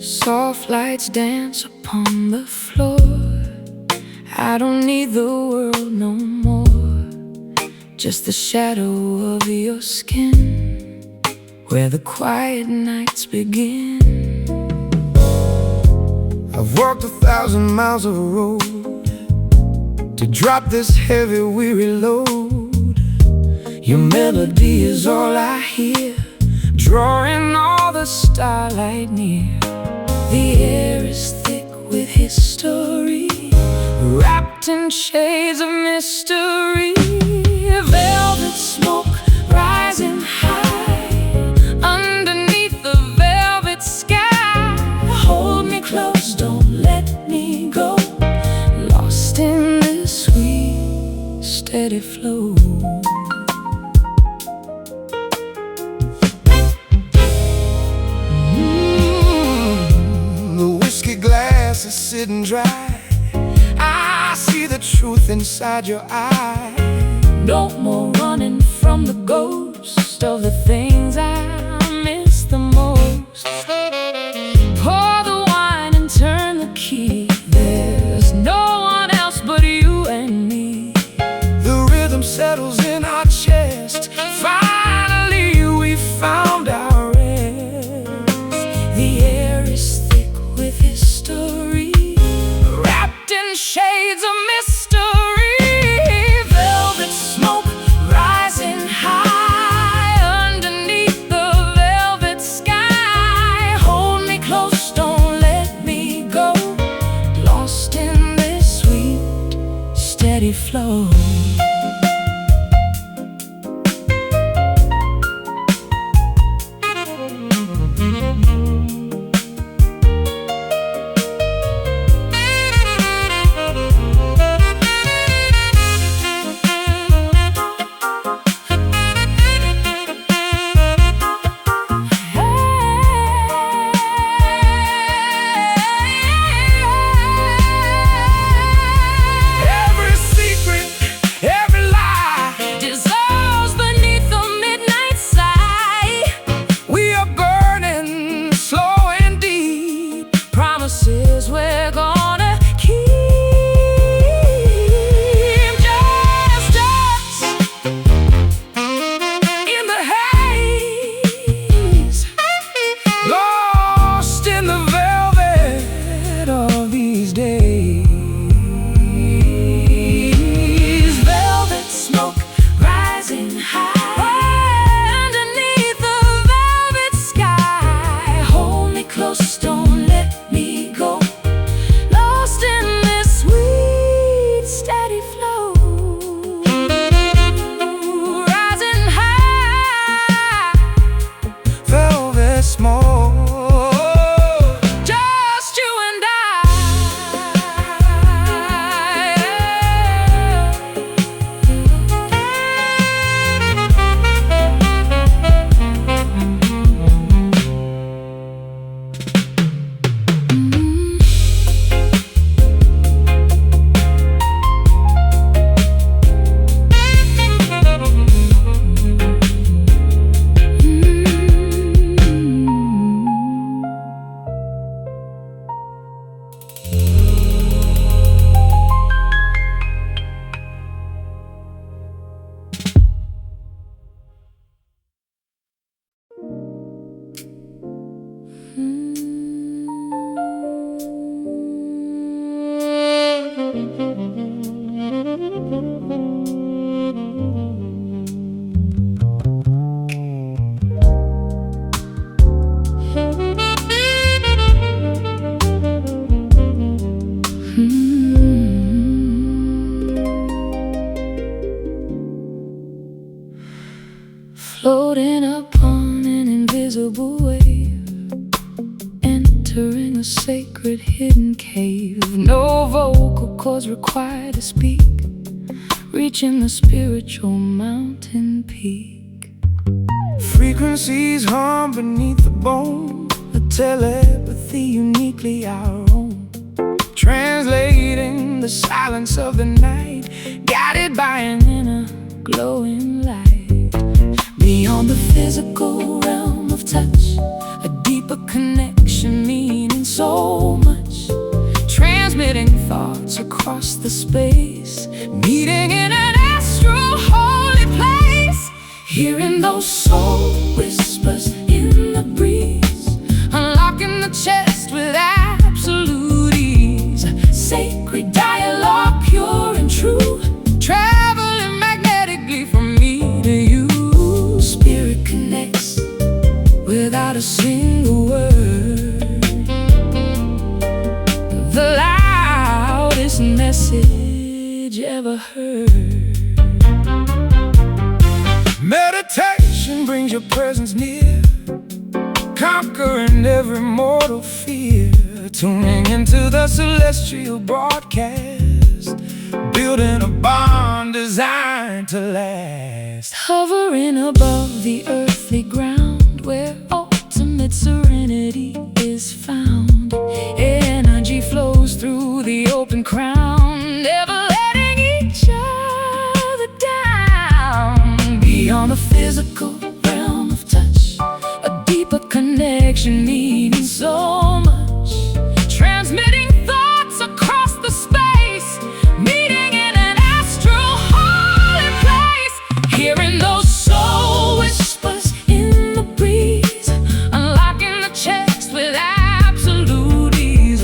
Soft lights dance upon the floor. I don't need the world no more, just the shadow of your skin, where the quiet nights begin. I've walked 1,000 miles of road to drop this heavy, weary load. Your melody is all I hear, drawing all the starlight near. The air is thick with history, wrapped in shades of mystery. Velvet smoke rising high underneath the velvet sky. Hold me close, don't let me go, lost in this sweet, steady flow. Glass is sitting dry. I see the truth inside your eye. No more running from the ghost of the things I miss the most. Pour the wine and turn the key. There's no one else but you and me. The rhythm settles in our chest. Finally we found our rest. The air is thick with history, wrapped in shades of mystery. Velvet smoke rising high underneath the velvet sky. Hold me close, don't let me go, lost in this sweet, steady flow. We're gonna keep just us in the haze, lost in the velvet of these days. Velvet smoke rising high underneath the velvet sky. Hold me close, don't let me go, lost in this sweet, steady flow. Rising high, Velvet smoke, just you and I. Floating upon an invisible wave, entering a sacred hidden cave. No vocal cords required to speak, reaching the spiritual mountain peak. frequencies hum beneath the bone, a telepathy uniquely our own, translating the silence of the night, guided by an inner glowing light. Beyond the physical realm of touch, a deeper connection meaning across the space, meeting in an astral holy place. Hearing those soul whispers in the breeze, unlocking the chest with absolute ease. Sacred dialogue, pure and true, traveling magnetically from me to you. Spirit connects without a single word. The loudest message ever heard. Meditation brings your presence near, conquering every mortal fear. Tuning into the celestial broadcast, building a bond designed to last. Hovering above the earthly ground, where ultimate serenity is found. Energy flows through the open crown, never letting each other down. Beyond the physical realm of touch, a deeper connection meaning so much. Transmitting thoughts across the space, meeting in an astral holy place. Hearing those soul whispers in the breeze, unlocking the chest with absolute ease.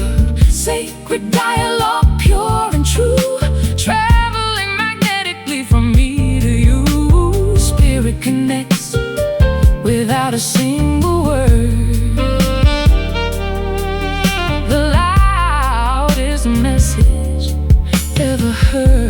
Sacred dialogue, pure and true, traveling magnetically from me to you. Spirit connects without a single word. The loudest message ever heard.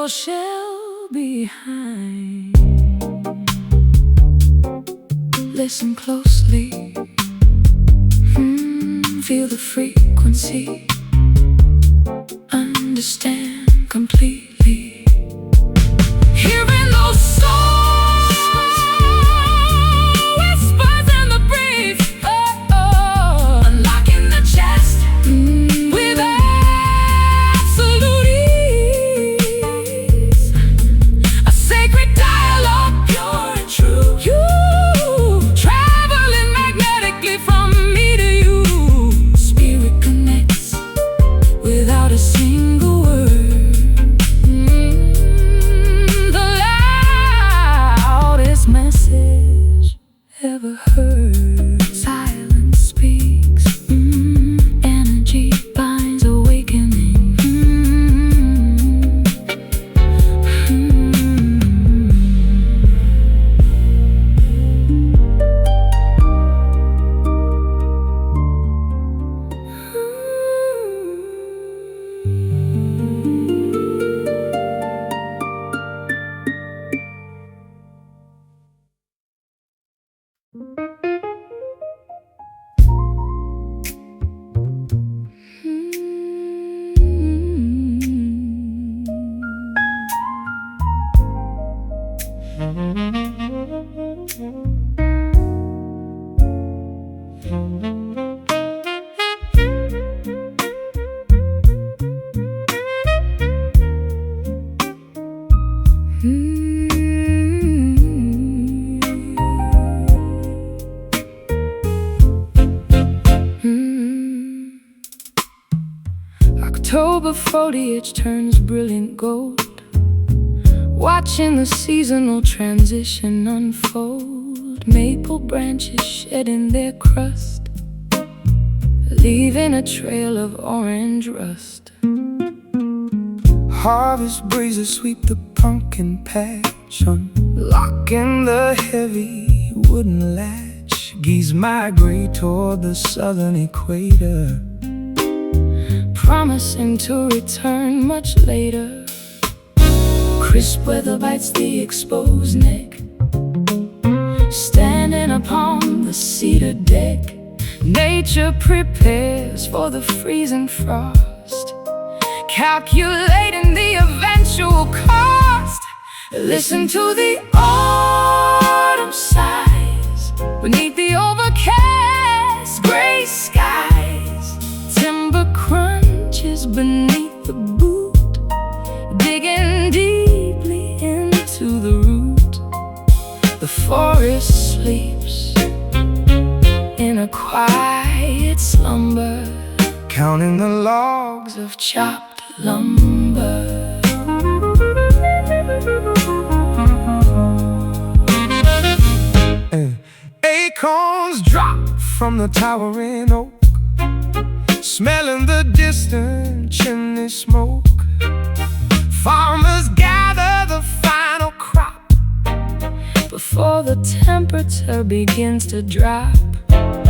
Shell behind. Listen closely, feel the frequency, understand completely. Hearing those soul whispers in the breeze, unlocking the chest with absolute ease. A sacred dialogue, pure and true. You traveling magnetically from me to you. Spirit connects without a single word. The loudest message ever heard. Silence speaks, energy binds awakening. October foliage turns brilliant gold, watching the seasonal transition unfold. Maple branches shedding their crust, leaving a trail of orange rust. Harvest breezes sweep the pumpkin patch, unlocking the heavy wooden latch. Geese migrate toward the southern equator, promising to return much later. Crisp weather bites the exposed neck, standing upon the cedar deck. Nature prepares for the freezing frost, calculating the eventual cost. Listen to the autumn sighs beneath the overcast gray skies. Timber crunches beneath the boot, digging deeply into the root. The forest sleeps in a quiet slumber, counting the logs of chopped lumber. Acorns drop from the towering oak, smelling the distant chimney smoke. Farmers gather the final crop before the temperature begins to drop.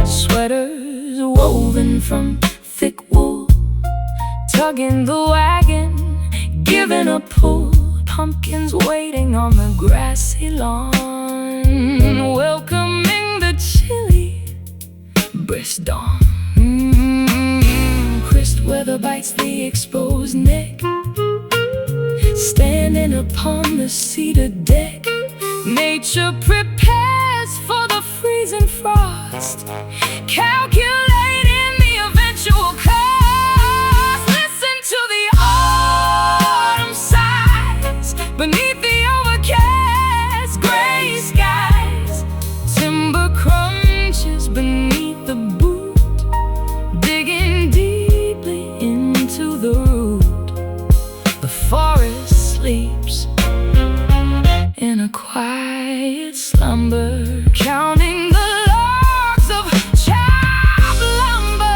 Sweaters woven from thick wool, tugging the wagon, giving a pull. Pumpkins waiting on the grassy lawn, welcoming the chilly brisk dawn. Crisp weather bites the exposed neck, standing upon the cedar deck. Nature prepares for the freezing frost, calculating the eventual cost. Listen to the autumn sighs beneath the overcast gray skies. Timber crunches beneath the boot, digging deeply into the root. The forest sleeps in a quiet slumber, counting the logs of chopped lumber.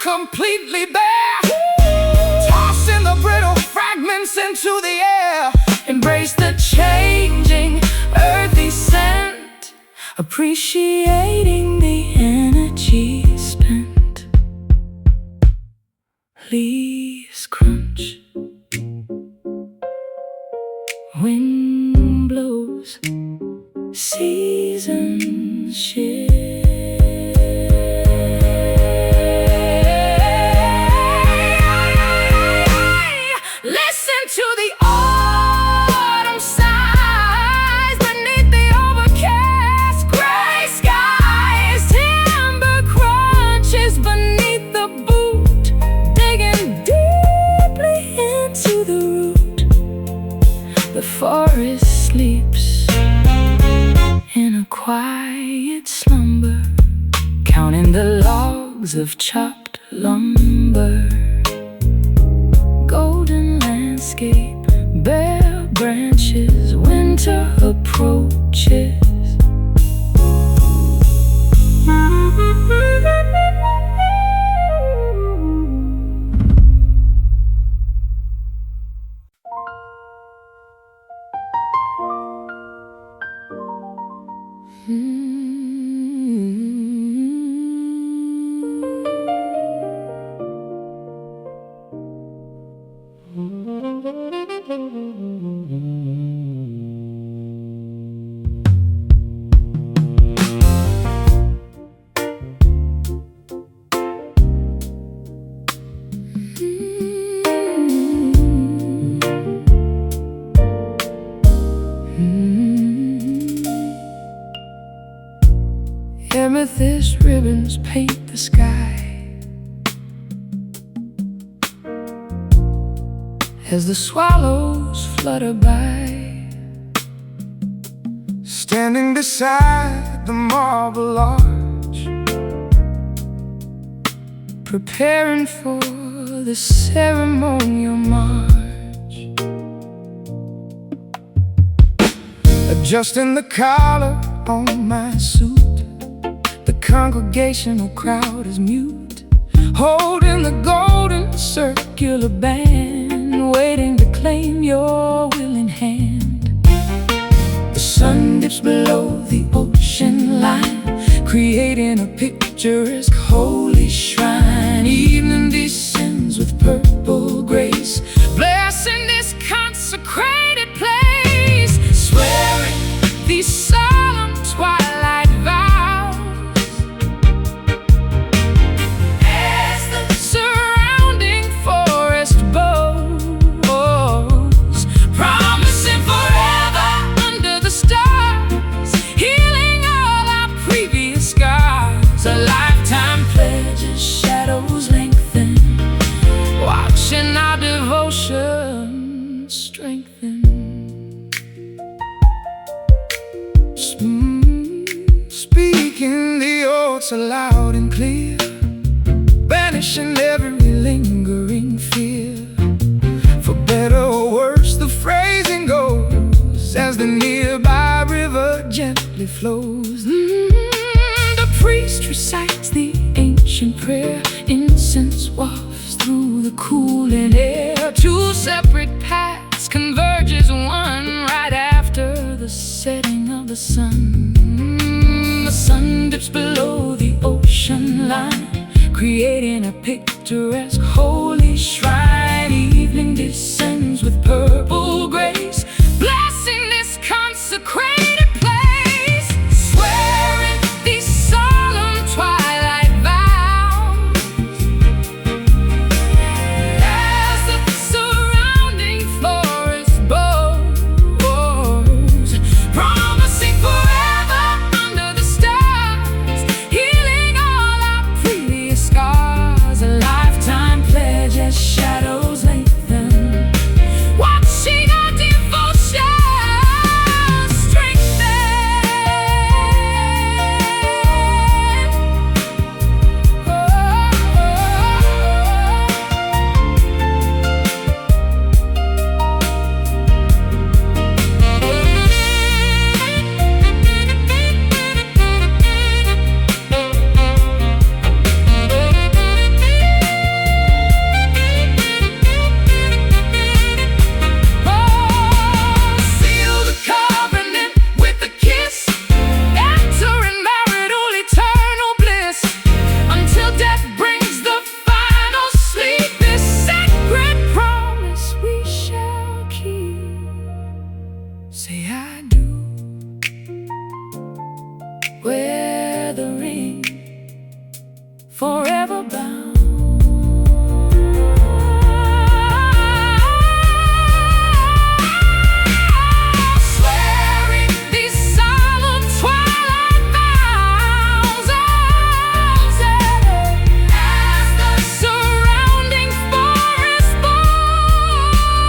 Completely bare, tossing the brittle fragments into the air. Embrace the changing earthy scent, appreciating the energy spent. Leaves crunch, wind blows, seasons shift. To the autumn sighs beneath the overcast gray skies. Timber crunches beneath the boot, digging deeply into the root. The forest sleeps in a quiet slumber, counting the logs of chopped lumber. Golden landscape, bare branches, winter approaches. Amethyst ribbons paint the sky as the swallows flutter by, standing beside the marble arch, preparing for the ceremonial march. adjusting the collar on my suit. The congregational crowd is mute, holding the golden circular band, waiting to claim your willing hand. The sun dips below the ocean line, creating a picturesque holy shrine. Evening descends with purple grace, blessing this consecrated place, swearing these solemn twilight vows as the surrounding forest bows, promising forever under the stars, healing all our previous scars. A lifetime pledges, shadows lengthen, watching our devotion strengthen. Speaking the oaths aloud and clear, banishing every lingering fear. For better or worse, the phrasing goes as the nearby river gently flows. The priest recites the ancient prayer, incense wafts through the cooling air. Two separate paths converge as one right after the setting of the sun. The sun dips below the ocean line, creating a picturesque holy shrine. Evening descends with purple grace, blessing this consecrated place, swearing these solemn twilight vows as the surrounding forest bows, promising forever under the stars, healing all our previous scars. A lifetime pledge as shadows lengthen, watching our devotion strengthen. Seal the covenant with a kiss, entering marital eternal bliss, until death brings the final sleep. This sacred promise we shall keep. Say I do. Wear the ring, forever bound. Swearing these solemn twilight vows as the surrounding forest bows,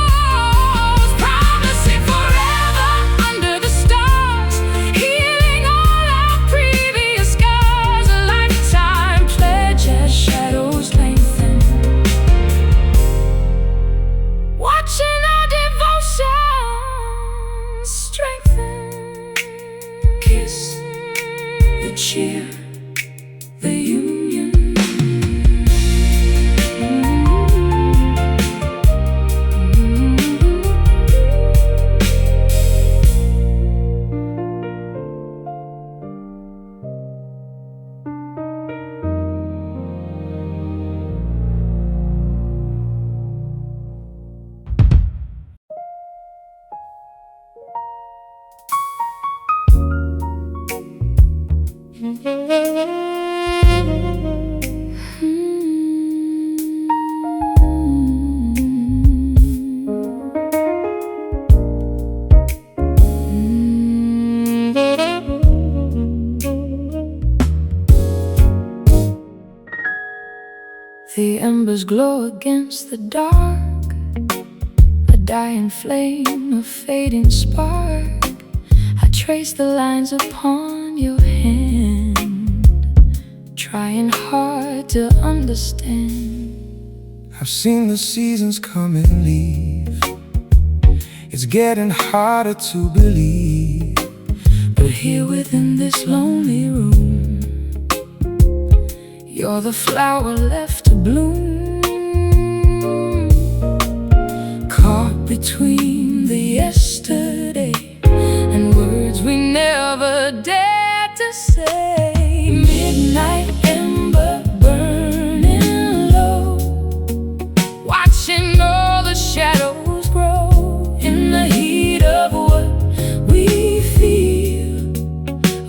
promising forever under the stars, healing all our previous scars. A lifetime pledge as shadows lengthen, watching our devotion strengthen. Kiss the cheer, the union. The embers glow against the dark, a dying flame, a fading spark. I trace the lines upon your hand, trying hard to understand. I've seen the seasons come and leave. It's getting harder to believe here within this lonely room. You're the flower left to bloom, caught between the yesterday and words we never dared to say. Midnight ember burning low, watching all the shadows grow in the heat of what we feel.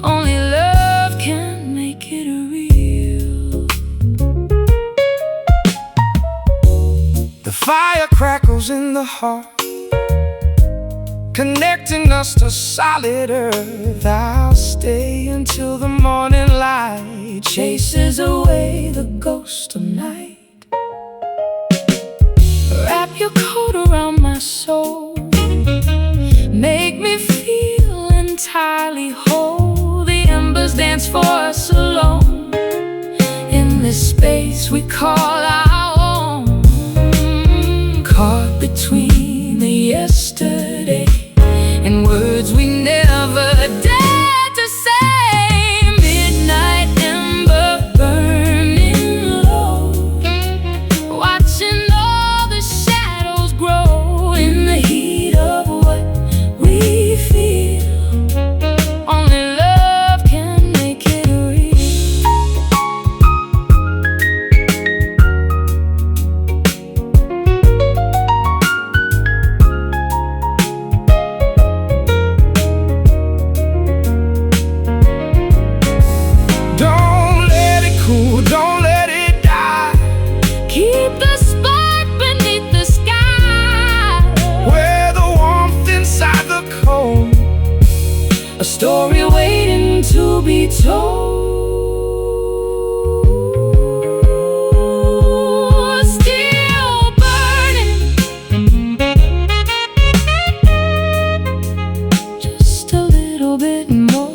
Only love can make it real. The fire crackles in the heart, connecting us to solid earth. I'll stay until the morning light Chases away the ghost of night. Wrap your coat around my soul, make me feel entirely whole. The embers dance for us alone in this space we call our own, caught between the yesterday and words we never dared to say. Midnight ember burning low, watching all the shadows grow in the heat of what we feel. Only love can make it real. Don't let it cool, don't let it die. Keep the spark beneath the sky, Wear the warmth inside the cold. a story waiting to be told. Still burning, just a little bit more.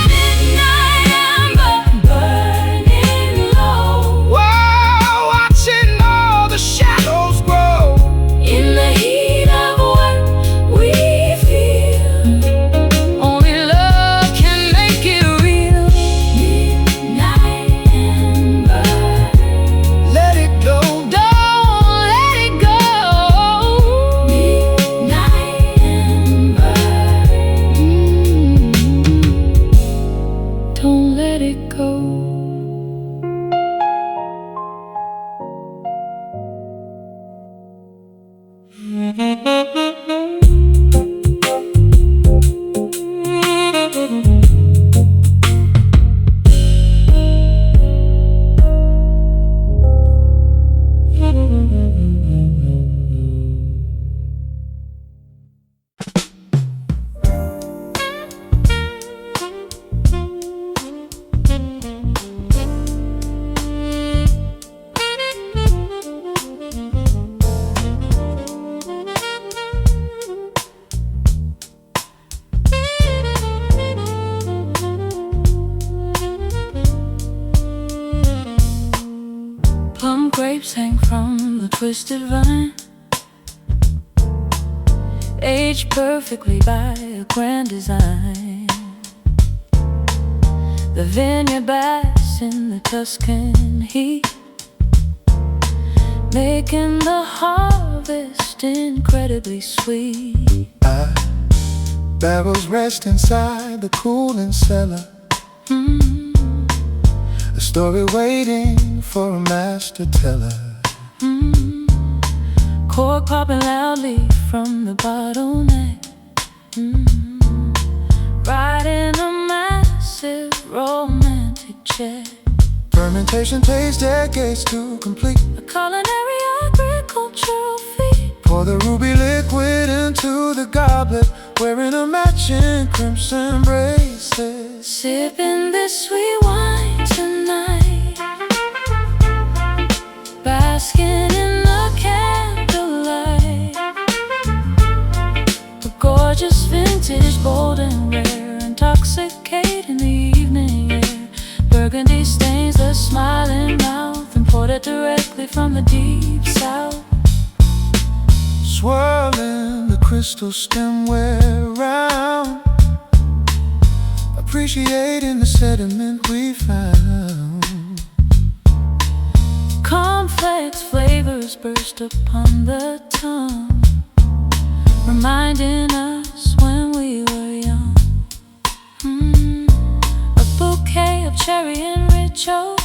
Midnight ember burning low, Whoa, watching all the shadows grow in the heat of what we feel. Only love can make it real. Midnight ember, let it go. don't let it go. Midnight ember, don't let it go. Plum grapes hang from the twisted vine, aged perfectly by a grand design. The vineyard basks in the Tuscan heat, making the harvest incredibly sweet. Barrels rest inside the cooling cellar, a story waiting for a master teller. Cork popping loudly from the bottleneck, writing a massive romantic check. Fermentation takes decades to complete. A culinary agricultural feat. Pour the ruby liquid into the goblet, wearing a matching crimson bracelet. Sipping this sweet wine tonight, basking in the candlelight. A gorgeous vintage, bold and rare, intoxicating the evening air. Burgundy stains the smiling mouth, imported imported directly from the deep south. Swirling the crystal stemware round, appreciating the sediment we found. Complex flavors burst upon the tongue, reminding us when we were young. A bouquet of cherry and ritual,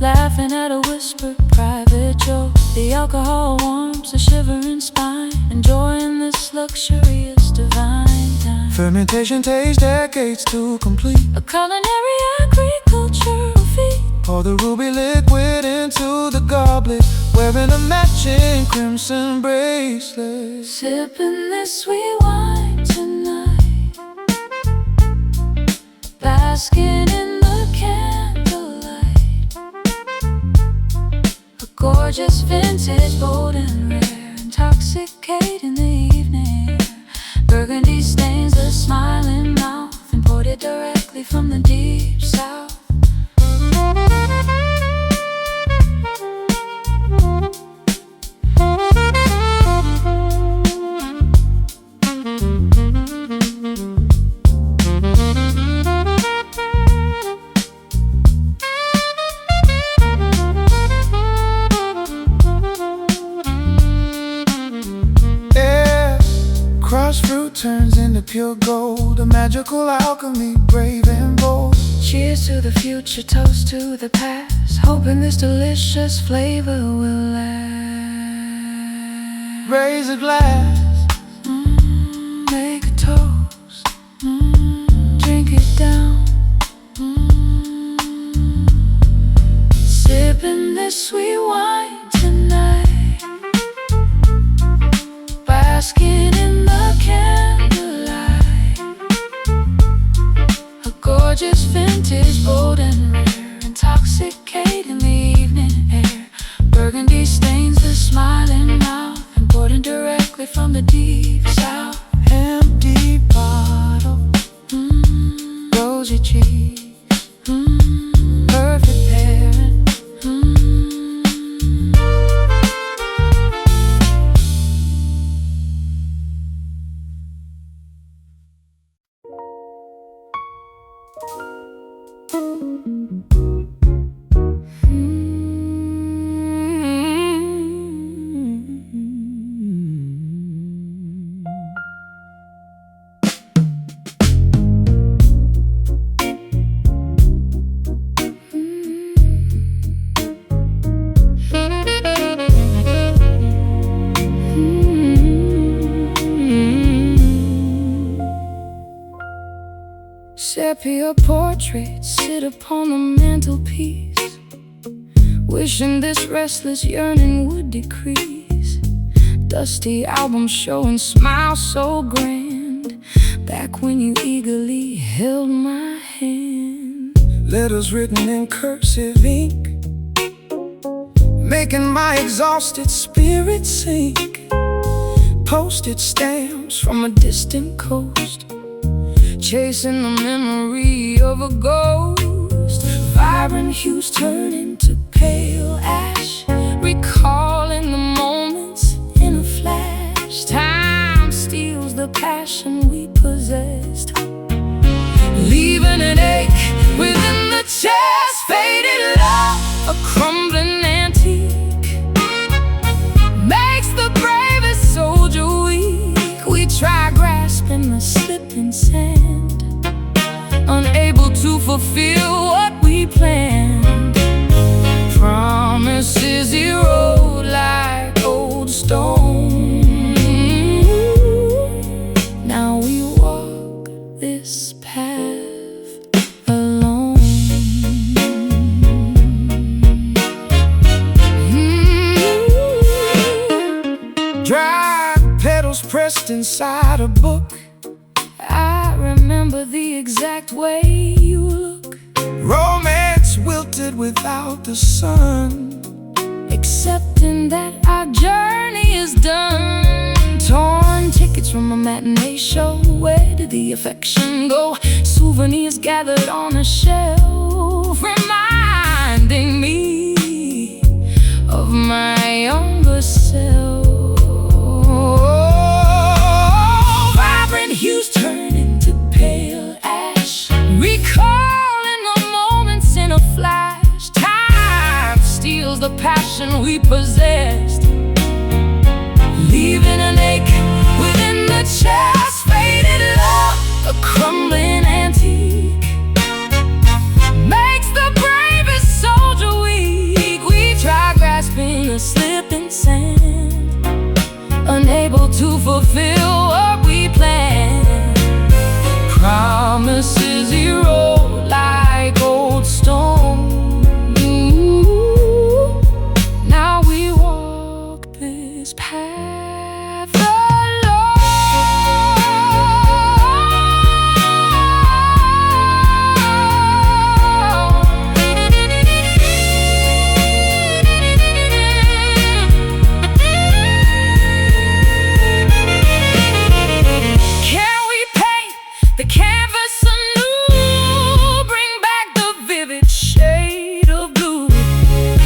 laughing at a whispered private joke. The alcohol warms a shivering spine, enjoying this luxurious divine time. Fermentation takes decades to complete, a culinary agricultural feat. pour the ruby liquid into the goblet, wearing a matching crimson bracelet. Sipping this sweet wine tonight, basking in the candlelight. A gorgeous vintage, bold and rare, intoxicating the evening air. Burgundy stains the smiling mouth, imported directly from the deep south. Crushed fruit turns into pure gold, a magical alchemy, brave and bold. Cheers to the future, toast to the past, hoping this delicious flavor will last. Raise a glass, Make a toast, drink it down. Sipping this sweet wine tonight, basking in the candlelight. A gorgeous vintage, bold and rare, intoxicating the evening air. Burgundy stains the smiling mouth, imported directly from the deep south. empty bottle, Rosy cheeks, perfect pairing. Sepia portraits sit upon the mantelpiece, wishing this restless yearning would decrease. Dusty albums showing smiles so grand, back when you eagerly held my hand. letters written in cursive ink, making my exhausted spirit sink. Postage stamps from a distant coast, chasing the memory of a ghost. Vibrant hues turn into pale ash, recalling the moments in a flash. Time steals the passion we possessed, leaving an ache within the chest. Faded love, a crumbling antique, makes the bravest soldier weak. We try grasping the slipping sand, unable to fulfill what we planned. Promises erode like old stone. Now we walk this path alone. Dry petals pressed inside a book, I remember the exact way you look, romance wilted without the sun. accepting that our journey is done. Torn tickets from a matinee show, where did the affection go? Souvenirs gathered on a shelf, reminding me my younger self. Vibrant hues turn into pale ash, recalling the moments in a flash. Time steals the passion we possessed, leaving an ache within the chest. Faded love, a crumbling antique, makes the bravest soldier weak. We try grasping the slipping sand, unable to fulfill what we planned. Promises erode like old stone. Now we walk this path alone. Can we paint the canvas anew, bring back the vivid shade of blue?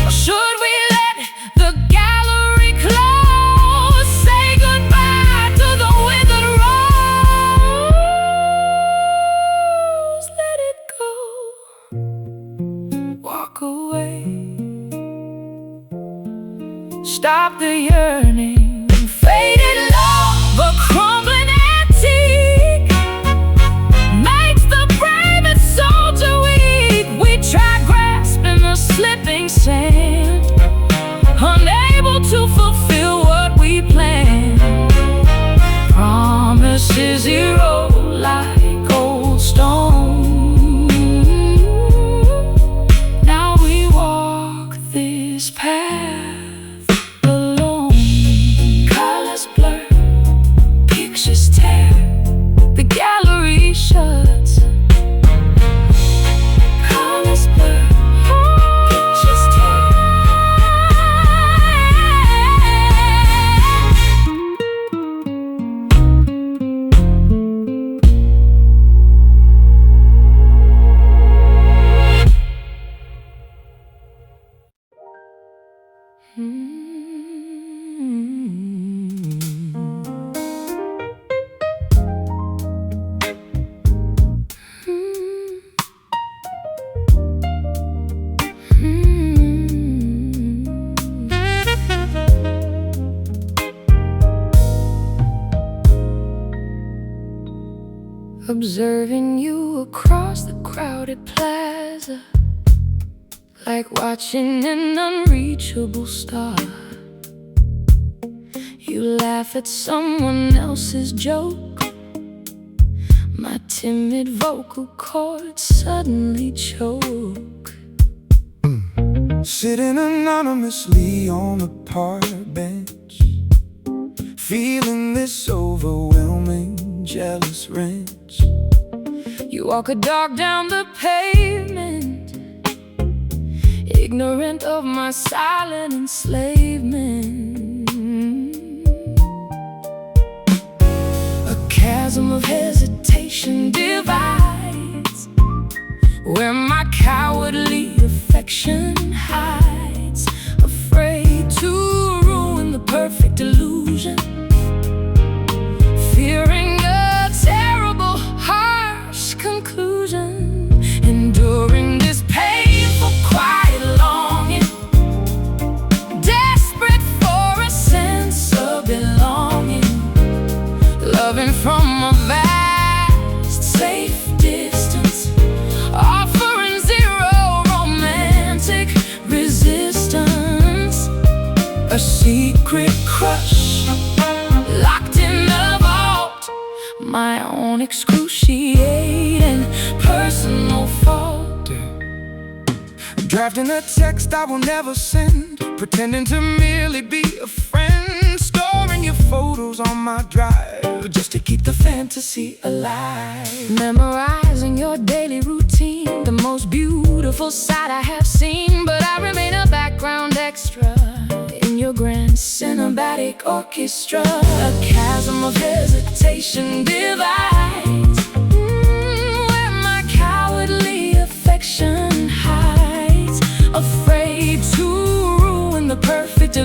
Or should we let the gallery close, say goodbye to the withered rose? Let it go, walk away, stop the yearning. Faded love, a crumbling antique, makes the bravest soldier weak. We try grasping the slipping sand, unable to fulfill what we planned. Promises erode like old stone. Now we walk this path alone. Colors blur, pictures tear, the gallery shuts. Colors blur, pictures tear. Observing you across the crowded plaza, like watching an unreachable star. You laugh at someone else's joke, my timid vocal cords suddenly choke. Sitting anonymously on the park bench, feeling this overwhelming jealous wrench. You walk a dog down the pavement, ignorant of my silent enslavement. A chasm of hesitation divides where my cowardly affection hides, afraid to ruin the perfect illusion, fearing a terrible, harsh conclusion. Enduring this painful, quiet longing, desperate for a sense of belonging, loving from a vast, safe distance, offering zero romantic resistance. A secret crush, locked in the vault, my own excruciating personal fault. Drafting a text I will never send, pretending to merely be a friend, storing your photos on my drive just to keep the fantasy alive. Memorizing your daily routine, the most beautiful sight I have seen, but I remain a background extra in your grand cinematic orchestra. A chasm of hesitation divides where my cowardly affection hides, afraid to ruin the perfect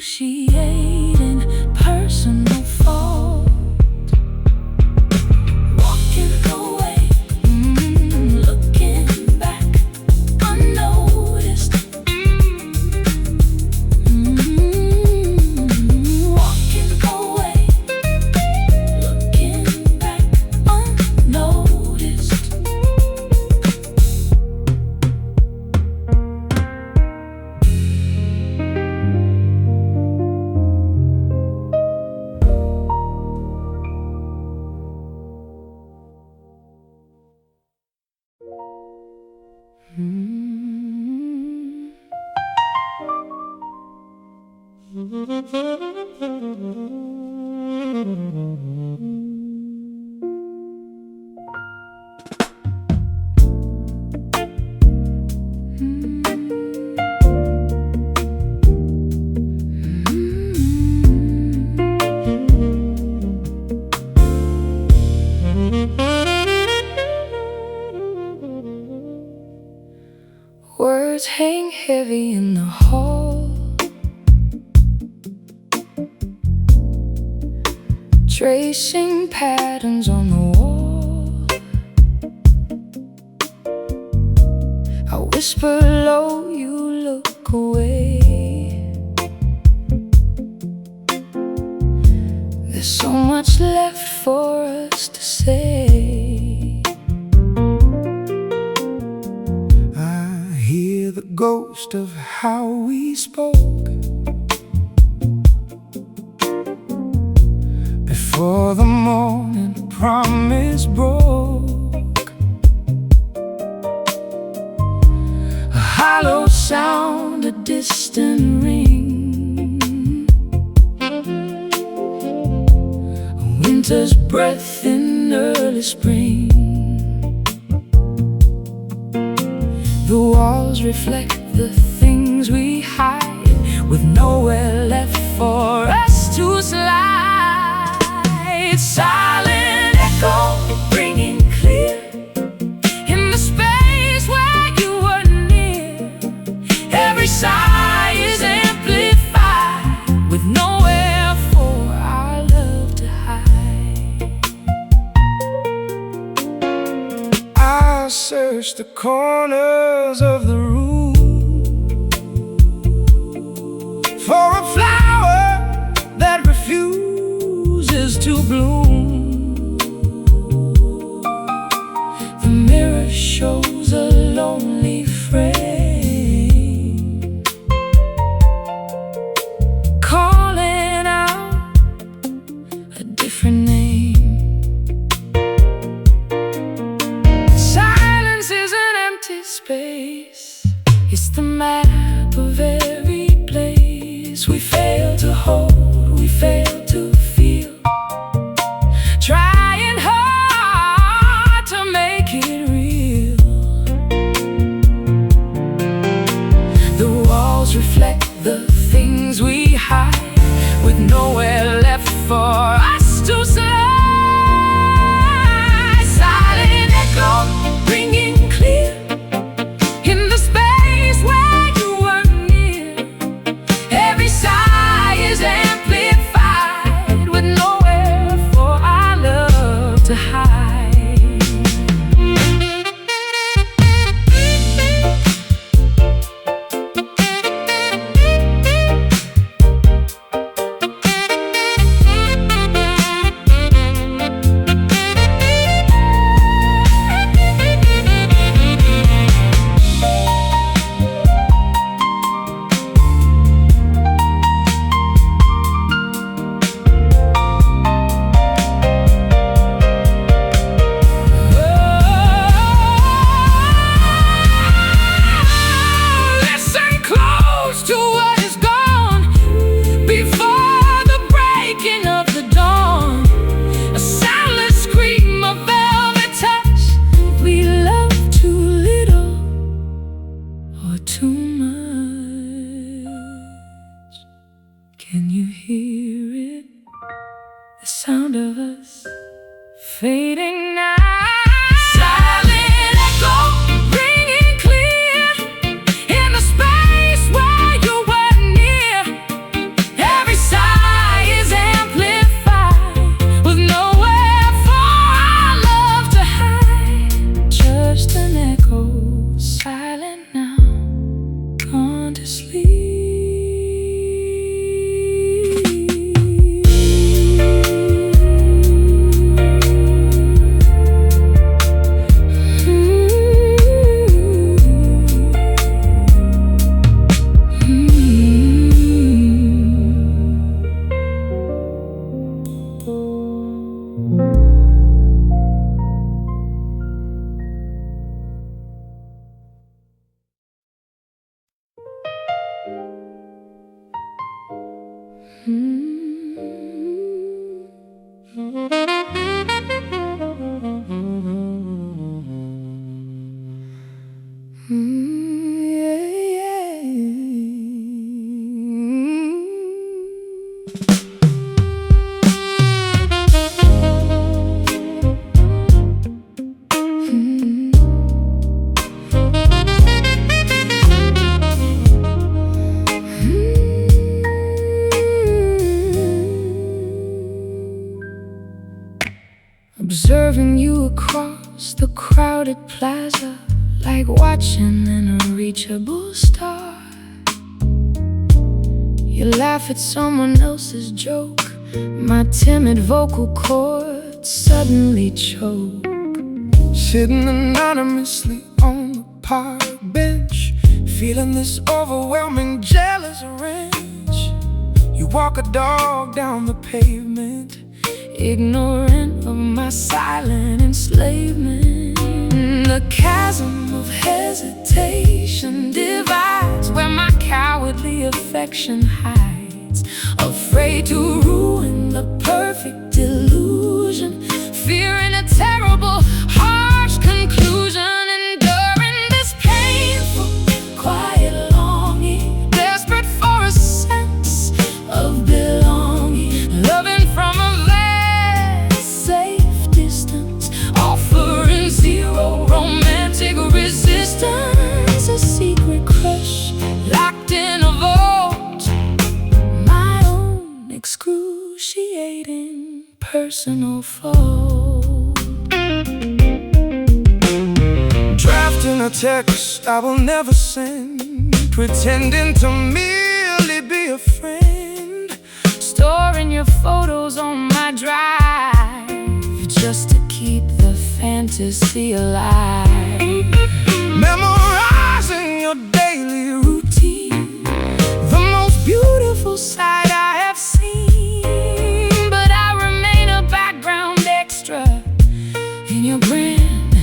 negotiating personal fault. Walking away, looking back unnoticed. Walking away, looking back unnoticed. Words hang heavy in the hall, tracing patterns on the wall. I whisper low, you look away. There's so much left for us to say. The ghost of how we spoke before the morning promise broke. A hollow sound, a distant ring, a winter's breath in early spring. The walls reflect the things we hide, with nowhere left for us to slide. Silent echo ringing clear in the space where you were near. Every sigh is amplified, with nowhere for our love to hide. I search the corners of the room for a flower that refuses to bloom. The mirror shows a lonely frame, calling out a different name. Silence is an empty space. It's the map of every place we fail to hold, we fail to feel, trying hard to make it real. The walls reflect the things we hide, with nowhere left for us to slide. Silent echo ringing clear in the space where you were near. Every sigh is amplified, with nowhere for our love to hide. Listen close to what is gone before the breaking of the dawn. A soundless scream, a velvet touch. We love too little or too much. Can you hear it? The sound of us fading now. Silent echo ringing clear in the space where you were near. Observing you across the crowded plaza, like watching an unreachable star. You laugh at someone else's joke, my timid vocal cords suddenly choke. Sitting anonymously on the park bench, feeling this overwhelming jealous wrench. You walk a dog down the pavement, ignorant of my silent enslavement. The chasm of hesitation divides where my cowardly affection hides, afraid to ruin the perfect illusion, fearing a terrible, harsh conclusion. Enduring this painful, quiet longing, desperate for a sense of belonging, loving from a romantic resistance, a secret crush locked in a vault, my own excruciating personal fault. drafting a text I will never send, pretending to merely be a friend, storing your photos on my drive just to keep the fantasy alive. memorizing your daily routine, the most beautiful sight I have seen, but I remain a background extra in your grand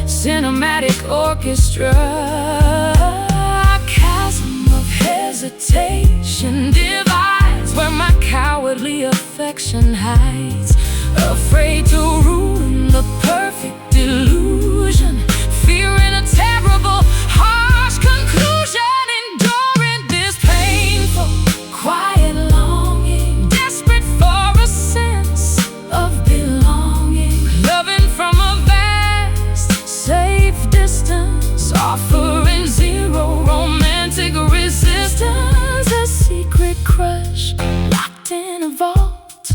cinematic orchestra. A chasm of hesitation divides where my cowardly affection hides, afraid to ruin the perfect illusion, fearing a terrible, harsh conclusion. Enduring this painful, quiet longing, desperate for a sense of belonging, loving from a vast, safe distance, offering zero romantic resistance, a secret crush locked in a vault,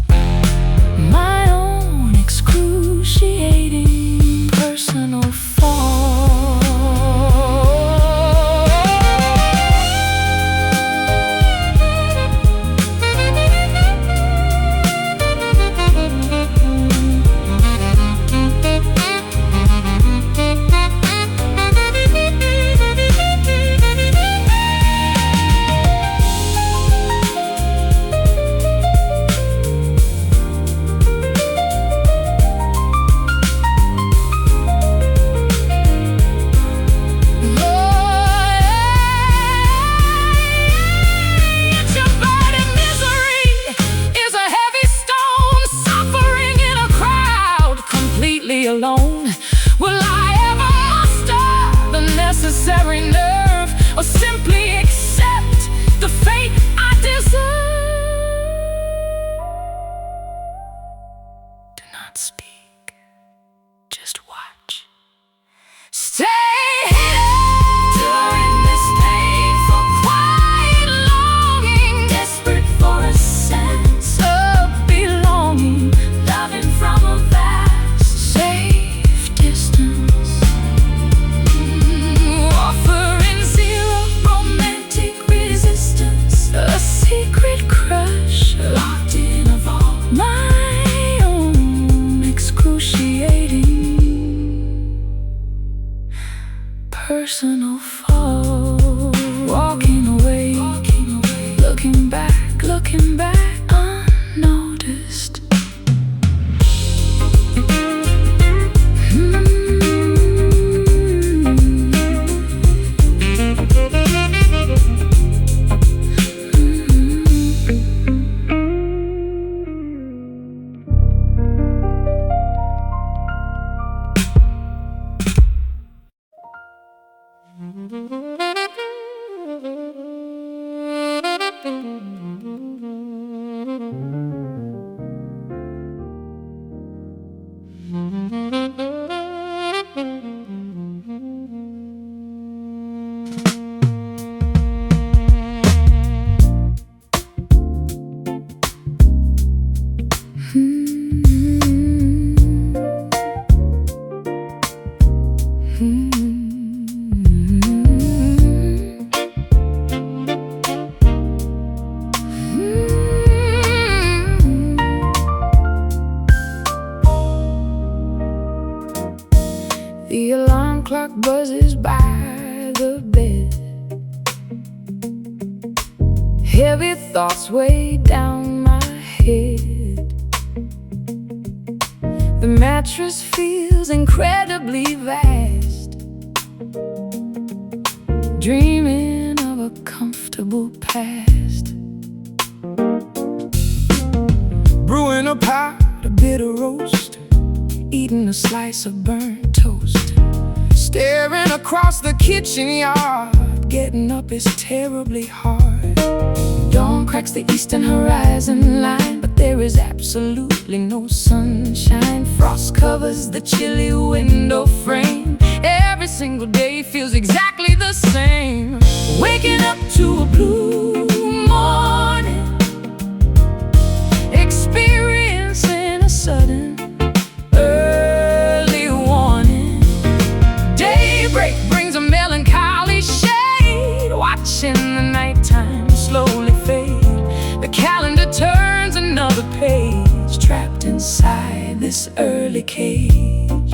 my own excruciating personal fault. Alone, will I ever muster the necessary nerve, or simply accept the fate I deserve? Do not speak, just watch. Stay hidden during this painful, quiet longing, desperate for a sense of belonging, loving from a safe distance, offering zero romantic resistance, a secret crush locked in a vault, my own excruciating personal fault. Walking away, looking back unnoticed. buzzes by the bed. Heavy thoughts weigh down my head. The mattress feels incredibly vast, dreaming of a comfortable past. Brewing a pot of bitter roast, eating a slice of burnt toast, staring across the kitchen yard. Getting up is terribly hard. Dawn cracks the eastern horizon line, but there is absolutely no sunshine. Frost covers the chilly window frame. Every single day feels exactly the same. Waking up to a blue morning, experiencing a sudden early warning. Daybreak brings a melancholy shade, watching the nighttime slowly fade. The calendar turns another page, trapped inside this early cage.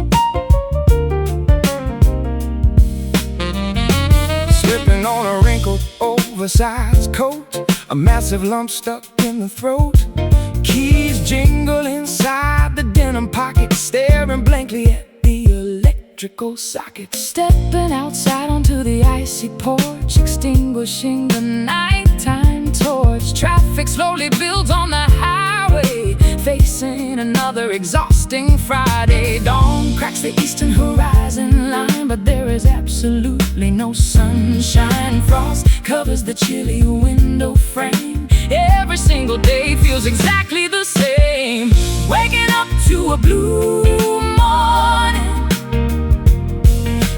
Slipping on a wrinkled, oversized coat, a massive lump stuck in the throat. Keys jingle inside the denim pocket, staring blankly at the electrical socket. Stepping outside onto the icy porch, extinguishing the nighttime torch. Traffic slowly builds on the highway, facing another exhausting Friday. Dawn cracks the eastern horizon line, but there is absolutely no sunshine. Frost covers the chilly window frame. Every single day feels exactly the same. Waking up to a blue morning,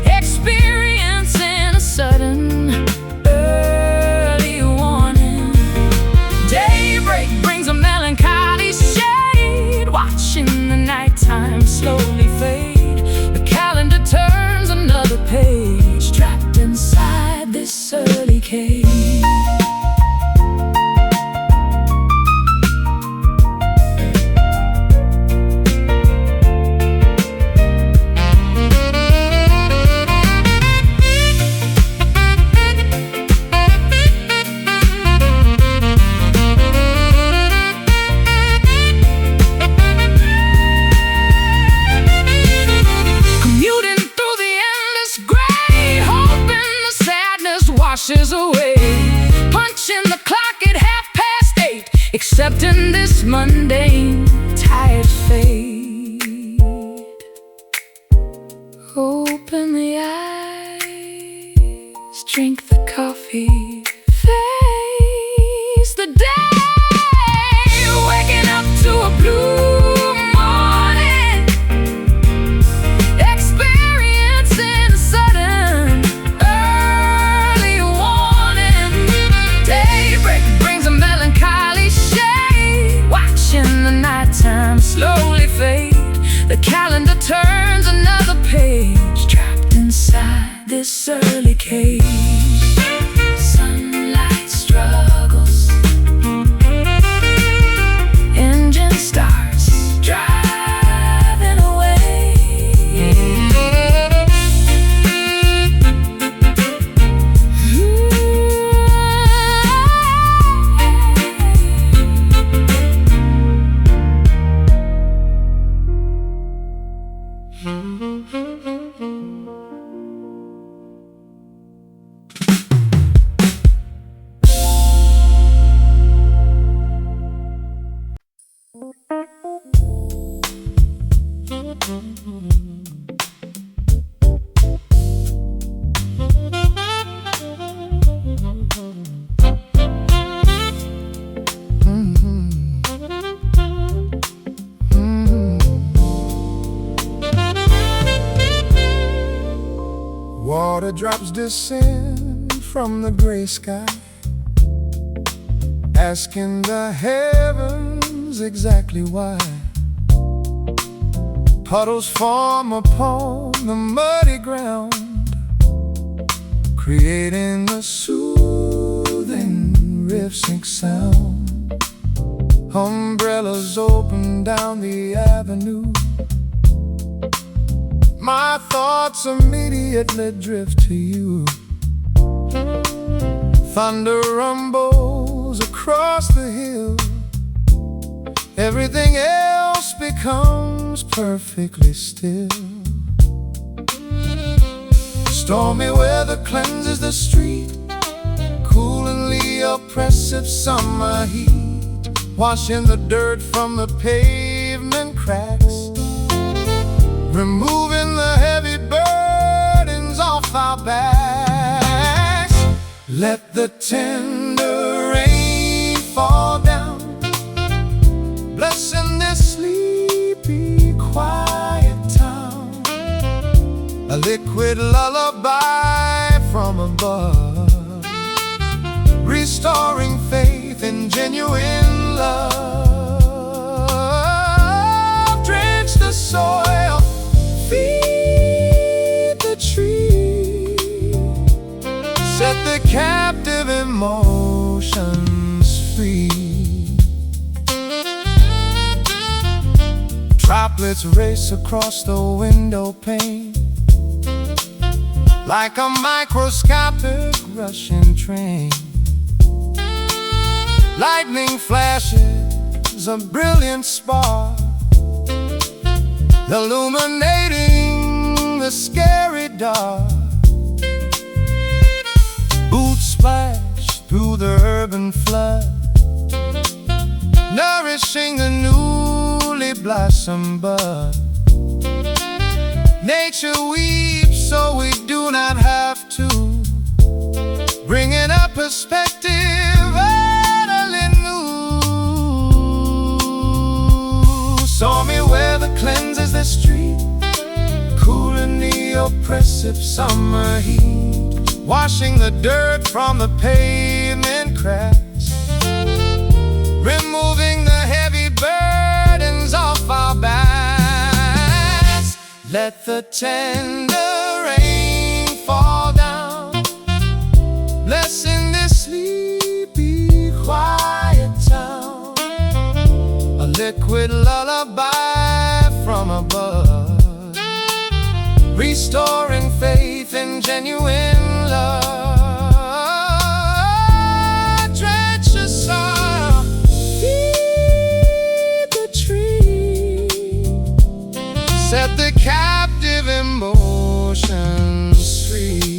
experiencing a sudden early warning. Daybreak brings a melancholy shade, watching the nighttime slowly fade. The calendar turns another page, trapped inside this early cage. Washes away, punching the clock at 8:30, accepting this mundane, tired fate. Open the eyes, drink the coffee, face the day. Waking up to a blue slowly fade. The calendar turns another page, trapped inside this early cage. Sunlight struggles, engine starts, driving away. Water drops descend from the gray sky, asking the heavens exactly why. Puddles form upon the muddy ground, creating a soothing riff-sync sound. Umbrellas open down the avenue, my thoughts immediately drift to you. Thunder rumbles across the hill. Everything else becomes perfectly still. Stormy weather cleanses the street, coolingly oppressive summer heat, washing the dirt from the pavement cracks, removing the heavy burdens off our backs. Let the tender rain fall down, blessing this sleepy, quiet town. A liquid lullaby from above, restoring faith in genuine love. Drench the soil, feed the tree, set the captive emotions free. Droplets race across the window pane like a microscopic rushing train. Lightning flashes a brilliant spark, illuminating the scary dark. Boots splash through the urban flood, nourishing the newly blossomed bud. Nature weeps so we do not have to, bringing a perspective utterly new. Stormy weather cleanses the street, cooling the oppressive summer heat, washing the dirt from the pavement cracks, removing the heavy burdens off our backs. Let the tender rain fall down, blessing this sleepy, quiet town. A liquid lullaby from above, restoring faith in genuine love. Drench the soil, feed the tree, set the captive emotions free.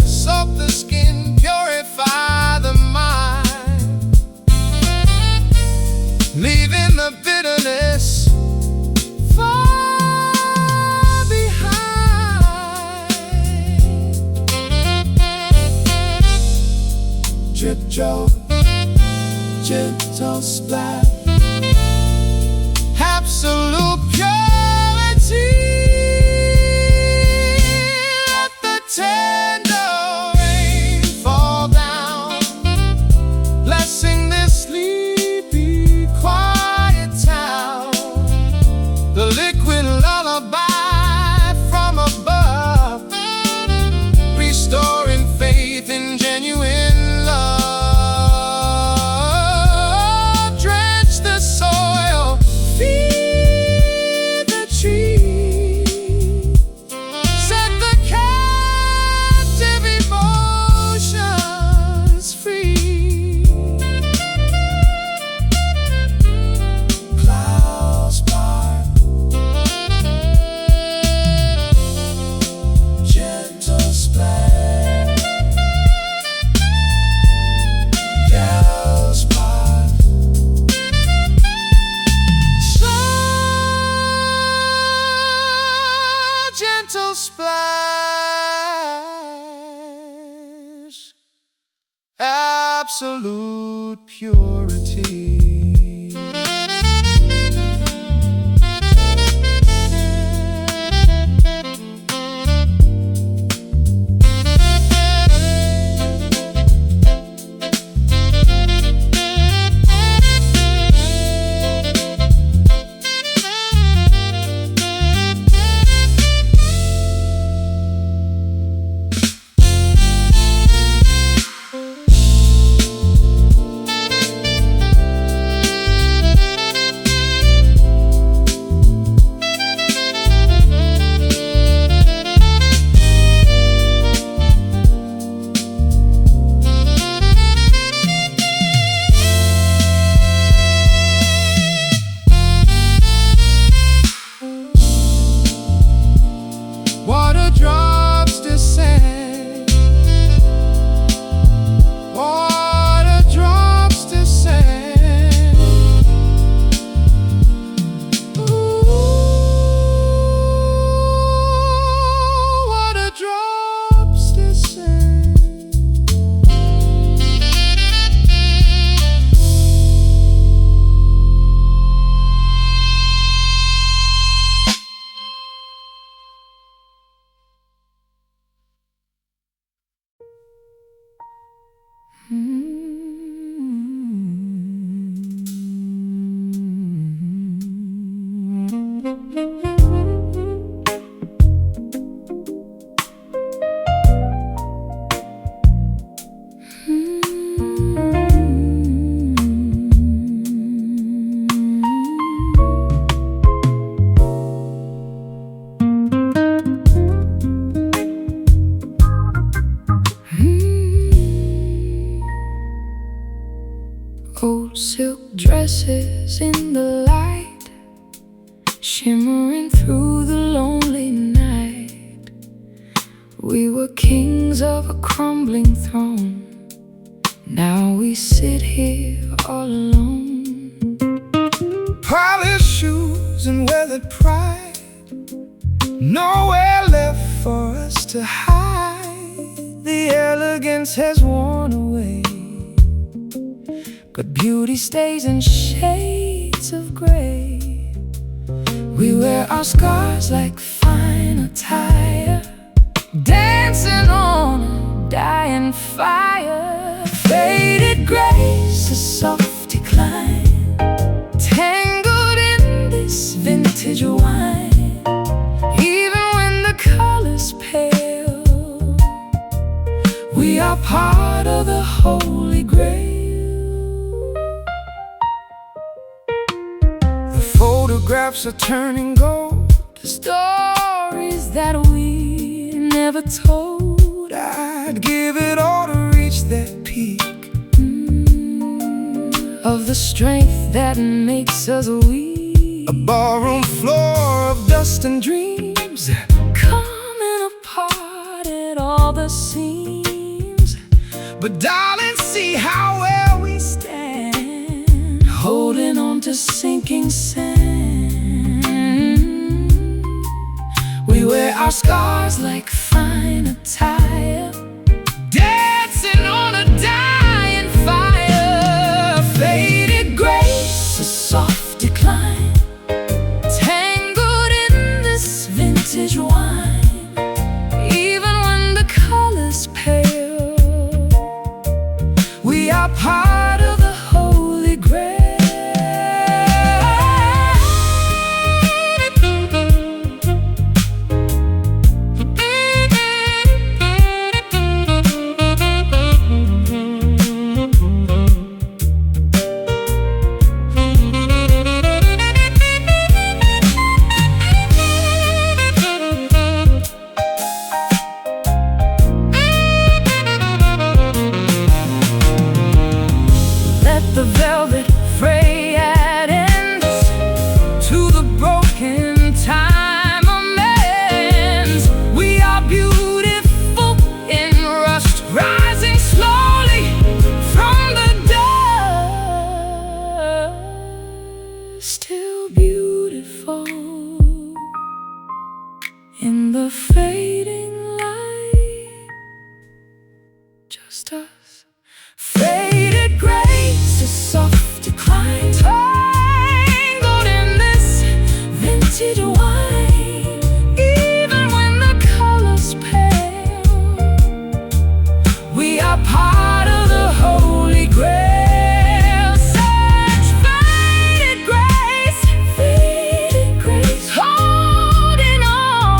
Soak the skin, purify the mind, leaving the bitterness far behind. Drip drop, gentle splash, absolute purity. Let the tender rain fall down, blessing this sleepy, quiet town. The liquid lullaby from above, restoring faith in genuine love. Drench the soil, feed the tree, set the captive emotions free. Clouds part, gentle splash, gals part, slow, gentle splash, absolute purity. Gold silk dresses in the light, shimmering through the lonely night. We were kings of a crumbling throne. Now we sit here all alone. Polished shoes and weathered pride, nowhere left for us to hide. The elegance has worn away, but beauty stays in shades of gray. We wear our scars like fine attire, dancing on a dying fire. Faded grace, a soft decline, tangled in this vintage wine. Even when the color's pale, we are part of the holy grail. the photographs are turning gold, The stories that we never told. I'd give it all to reach that peak Of the strength that makes us weak. a ballroom floor of dust and dreams, Coming apart at all the seams. but darling, see how well we stand, Holding on to sinking sand. We wear our scars like fine attire, dancing on a dying fire. faded grace, a soft decline, tangled in this vintage wine. Even when the color's pale, we are part of the holy grail. The velvet fray at ends, to the broken time amends. We are beautiful in rust, rising slowly from the dust. Still beautiful in the fading light, just us. Faded grace, a soft decline, tangled in this vintage wine. Even when the color's pale, we are part of the holy grail. Such faded grace, holding on,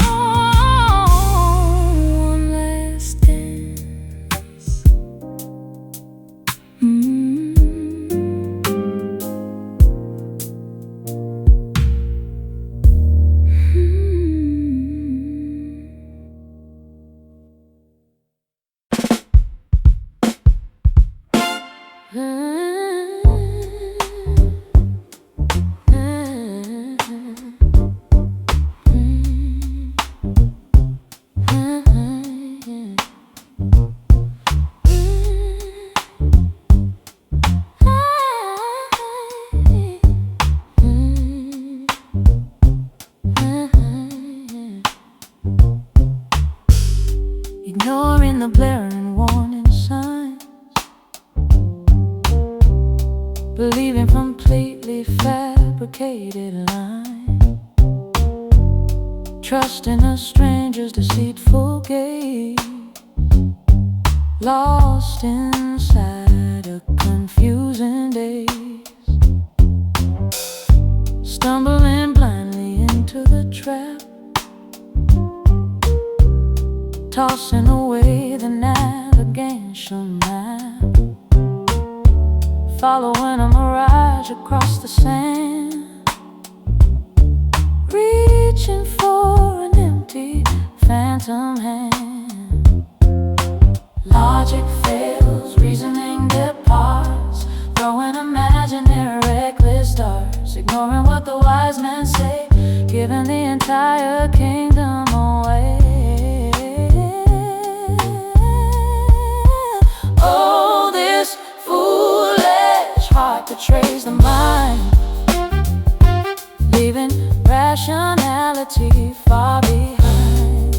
one last dance. Ignoring the blaring warning signs, believing completely fabricated lines, trusting a stranger's deceitful gaze, lost inside a confusing daze, stumbling blindly into the trap, tossing away the navigation map, following a mirage across the sand, reaching for an empty phantom hand. Logic fails, reasoning departs, throwing a match entire kingdom away. Oh, this foolish heart betrays the mind, leaving rationality far behind,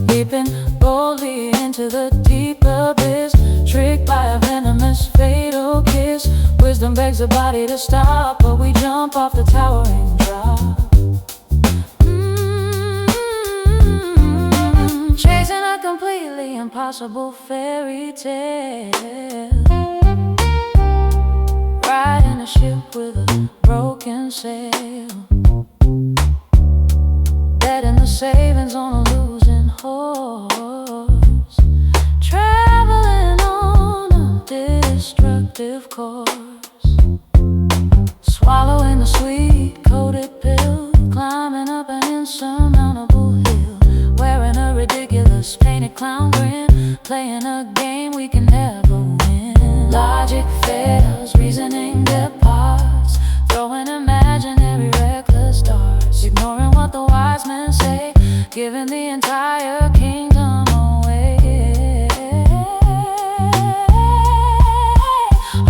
leaping boldly into the deep abyss, tricked by a venomous fatal kiss. Wisdom begs the body to stop, but we jump off the towering drop. Chasing a completely impossible fairy tale, riding a ship with a broken sail, betting the savings on a losing horse, traveling on a destructive course, swallowing the sweet-coated pill, climbing up an insurmountable hill, wearing a ridiculous painted clown grin, playing a game we can never win. Logic fails, reasoning departs, throwing imaginary reckless darts, ignoring what the wise men say, giving the entire kingdom away.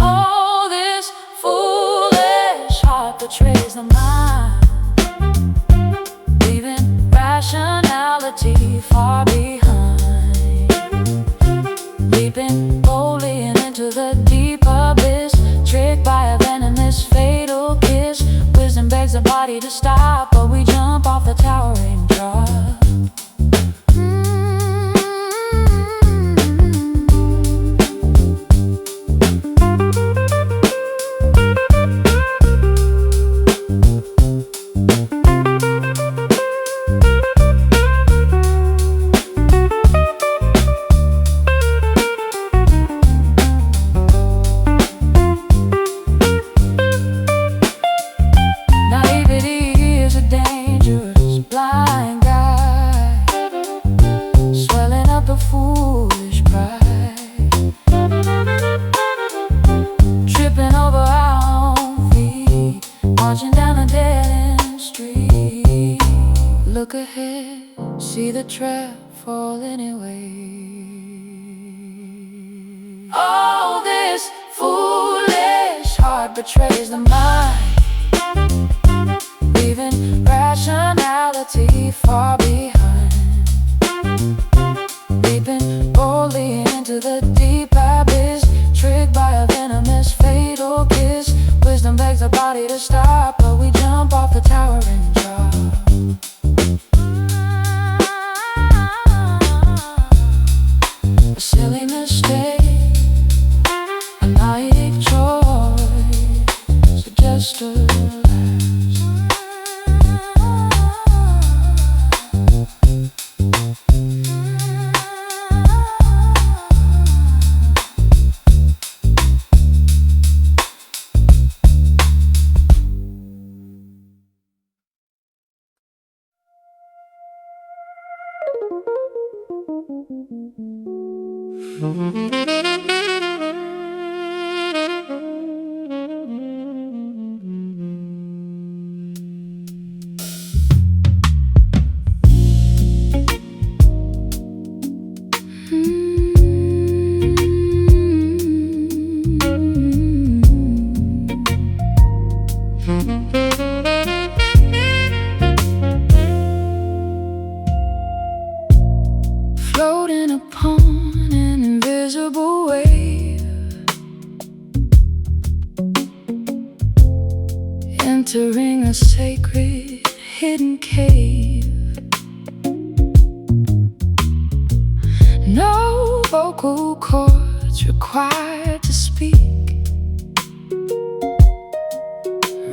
Oh, this foolish heart betrays the mind, leaving rationality far behind, leaping boldly into the deep abyss, tricked by a venomous fatal kiss. Wisdom begs the body to stop, but we jump off the towering drop. Look ahead, see the trap fall anyway. Oh, this foolish heart betrays the mind, leaving rationality far behind, leaping boldly into the deep abyss, tricked by a venomous fatal kiss. Wisdom begs the body to stop, but we jump off the towering drop. A silly mistake, a naive choice, a gesture last. Floating upon an invisible wave, entering a sacred hidden cave. No vocal cords required to speak,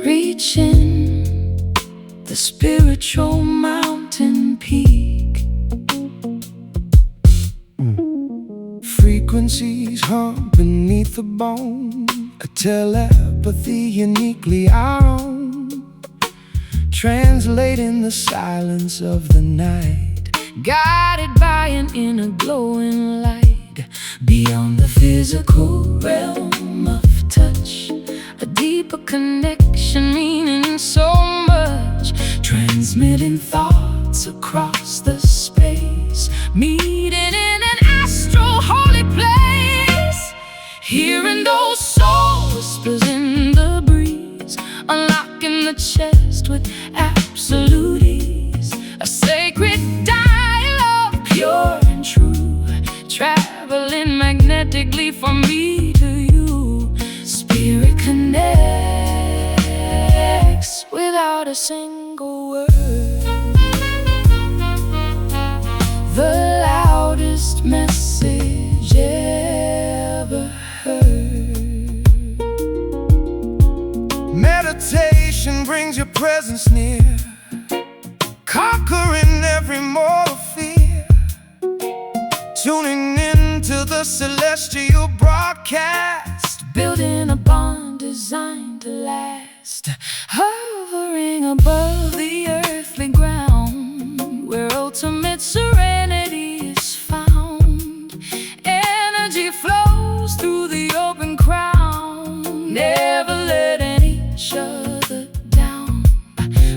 reaching the spiritual mountain peak. Frequencies hum beneath the bone, a telepathy uniquely our own, translating the silence of the night, guided by an inner glowing light. Beyond the physical realm of touch, a deeper connection meaning so much, single word. The loudest message ever heard. Meditation brings your presence near, conquering every mortal fear. Tuning into the celestial broadcast, building a bond designed to last. Hovering above the earthly ground, where ultimate serenity is found. Energy flows through the open crown, never letting each other down.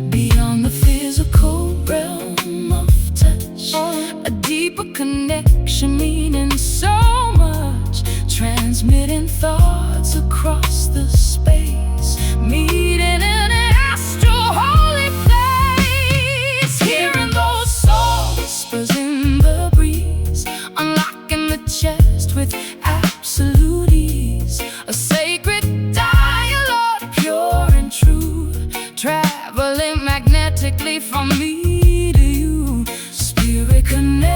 Beyond the physical realm of touch, a deeper connection meaning so much. Transmitting thoughts across the space, meeting in an astral holy place. Hearing those soul whispers in the breeze, unlocking the chest with absolute ease. A sacred dialogue, pure and true, traveling magnetically from me to you. Spirit connects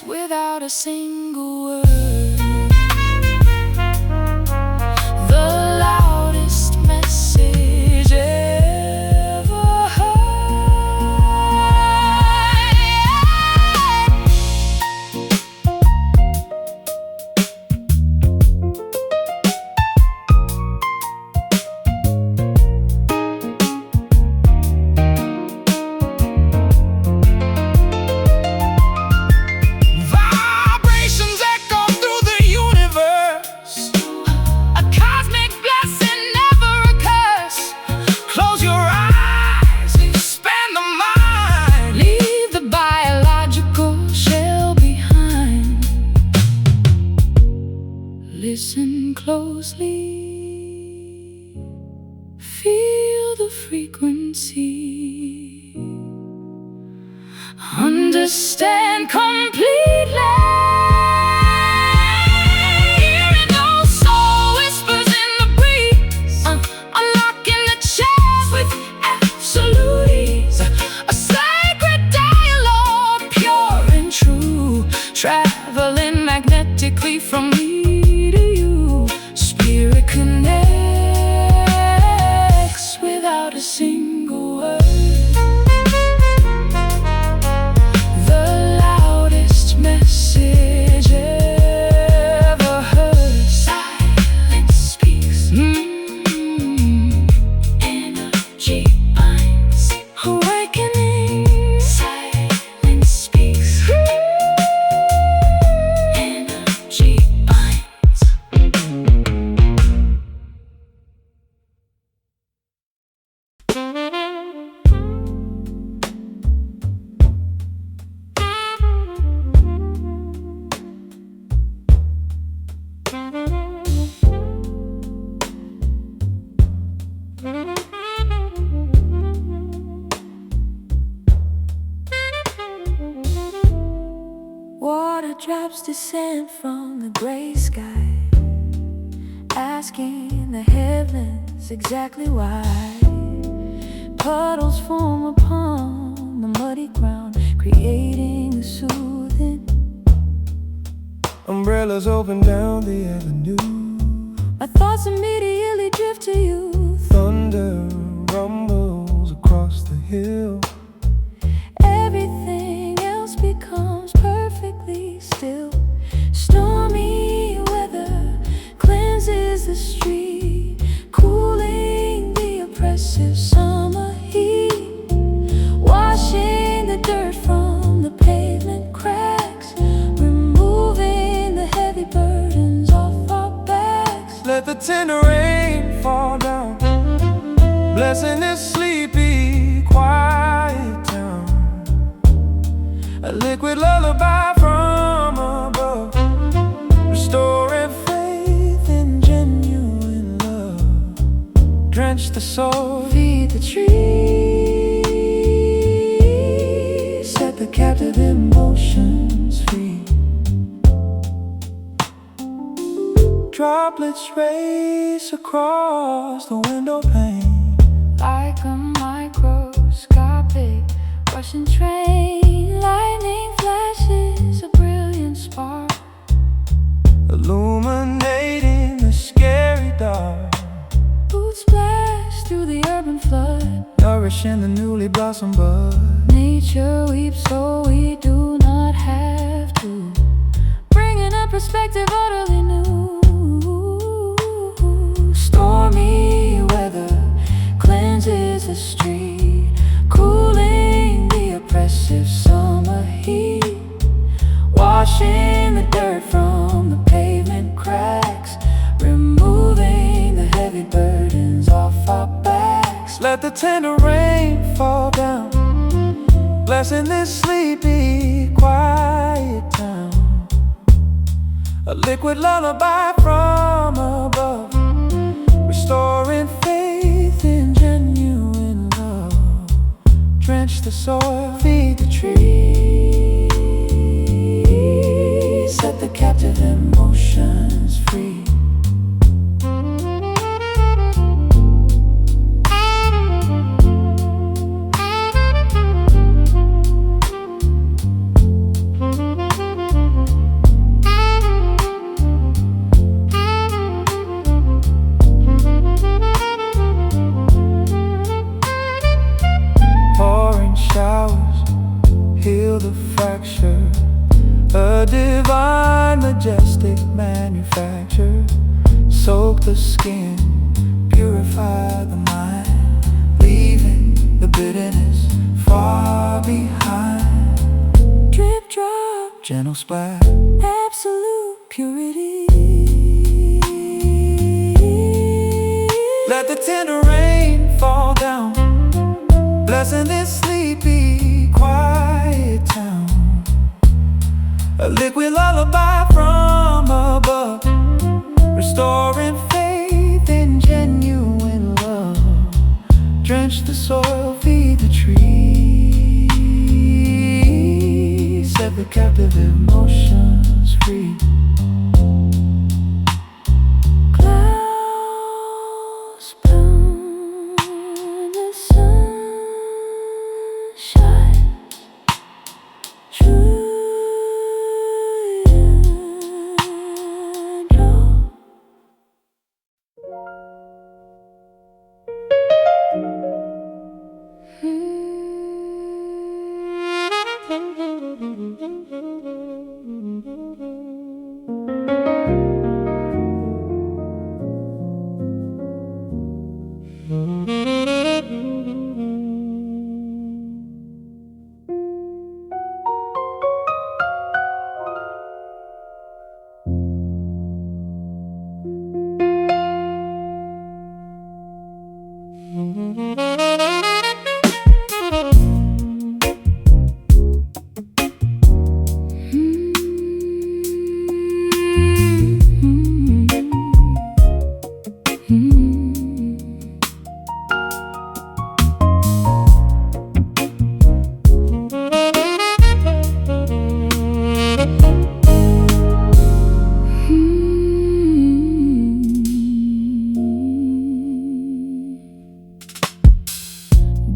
without a single word. The loudest message ever heard. Vibrations echo through the universe, a cosmic blessing, never a curse. Close your eyes, expand the mind, leave the biological shell behind. Listen closely, feel the frequency, understand completely. Hearing those soul whispers in the breeze, unlocking the chest with absolute ease. A sacred dialogue, pure and true, traveling magnetically from me to you. Spirit connects without a single word. The loudest message ever heard. Silence speaks. Energy binds. Awakening. Silence speaks. Energy binds. Water drops descend from the gray sky, asking the heavens exactly why. Puddles form upon the muddy ground, creating a soothing. umbrellas open down the avenue. My thoughts immediately drift to you. Thunder rumbles across the hill. Everything else becomes perfectly still. Stormy weather cleanses the street, cooling the oppressive summer heat, washing the dirt from the pavement cracks, removing the heavy burdens off our backs. Let the tender rain fall down, blessing this sleepy, quiet town. A liquid lullaby from above, restoring faith in genuine love. Drench the soul, Feed the trees, set the captive emotions free. Droplets race across the window pane, like a microscopic Russian train. Lightning flashes a brilliant spark, illuminating the scary dark. Boots splash through the urban flood, nourishing the newly blossomed bud. Nature weeps so we do not have to, bringing a perspective utterly new. Stormy weather cleanses the street, cooling the oppressive summer heat, washing the dirt from the pavement cracks, removing the heavy burdens off our backs. Let the tender rain fall down, blessing this sleepy, quiet town. A liquid lullaby from above, restoring faith in genuine love. Drench the soil, feed the trees, set the captive emotions free. Showers heal the fracture, a divine, majestic manufacture. Soak the skin, purify the mind, leaving the bitterness far behind. Drip drop, gentle splash, absolute purity. Let the tender rain fall down, blessing this sleepy, quiet town. A liquid lullaby from above, restoring faith in genuine love. Drench the soil, feed the trees, set the captive emotions free. Clouds bloom, the sun shines through your door.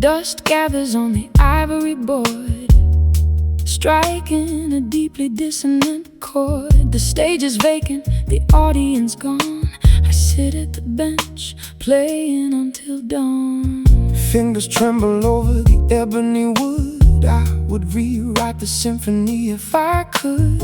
Dust gathers on the ivory board, striking a deeply dissonant chord. The stage is vacant, the audience gone. I sit at the bench, playing until dawn. Fingers tremble over the ebony wood. I would rewrite the symphony if I could.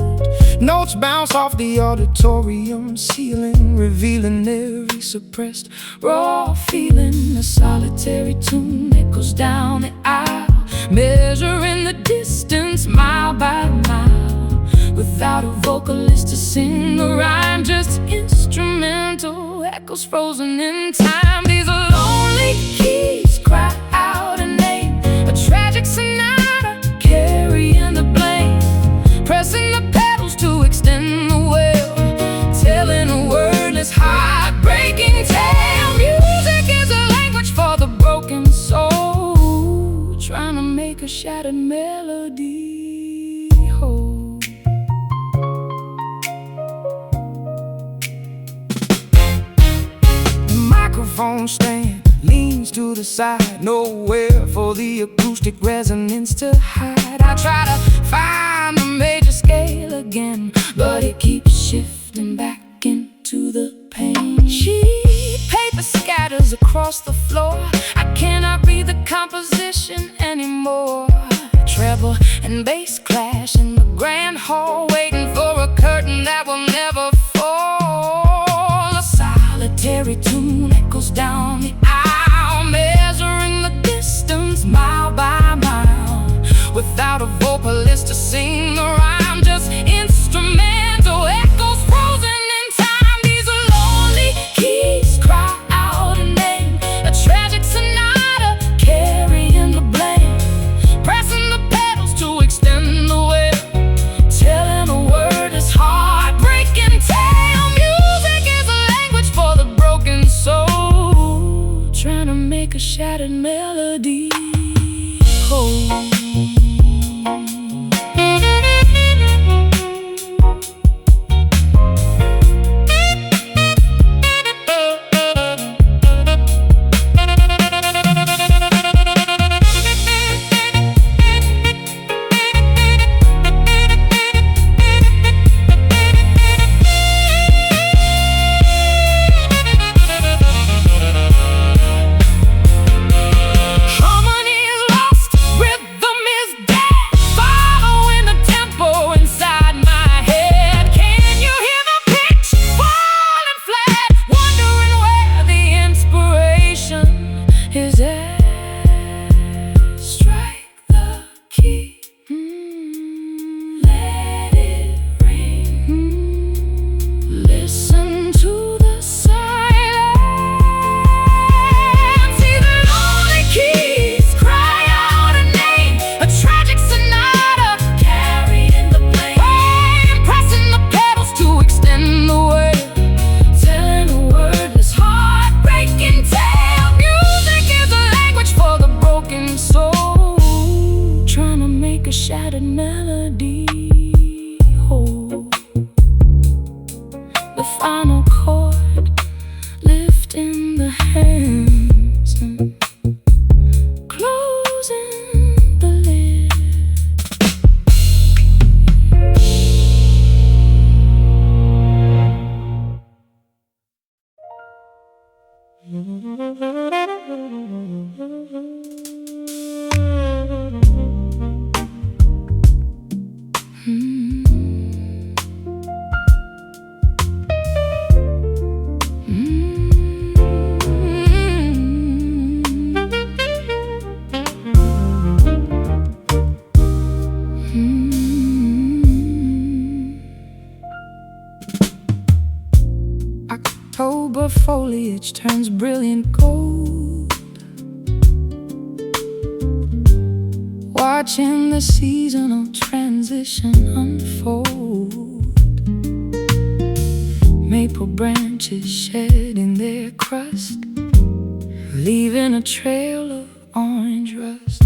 Notes bounce off the auditorium ceiling, revealing every suppressed raw feeling. A solitary tune echoes down the aisle, measuring the distance mile by mile. Without a vocalist to sing the rhyme, just instrumental echoes frozen in time. These are lonely keys cry out a name, a tragic sonata carrying the blame, pressing the pedals to extend the wail, telling a wordless heartbreaking tale. Music is a language for the broken soul, trying to make a shattered melody whole. The microphone stand leans to the side, nowhere for the acoustic resonance to hide. I try to find the major scale again, but it keeps shifting back into the pain. Sheet paper scatters across the floor. I cannot read the composition anymore. Treble and bass clash in the grand hall, waiting for a curtain that will never fall. A solitary tune echoes down the aisle, measuring the distance mile by mile, without a vocalist to sing the rhyme, just instrumental echoes frozen in time. These are lonely keys cry out a name, a tragic sonata carrying the blame, pressing the pedals to extend the way, telling a word is heartbreaking tale. Music is a language for the broken soul, trying to make a shattered melody whole. Shattered melody whole. The final chord lifting the hands and closing the lid. October foliage turns brilliant gold, watching the seasonal transition unfold. Maple branches shedding their crust, leaving a trail of orange rust.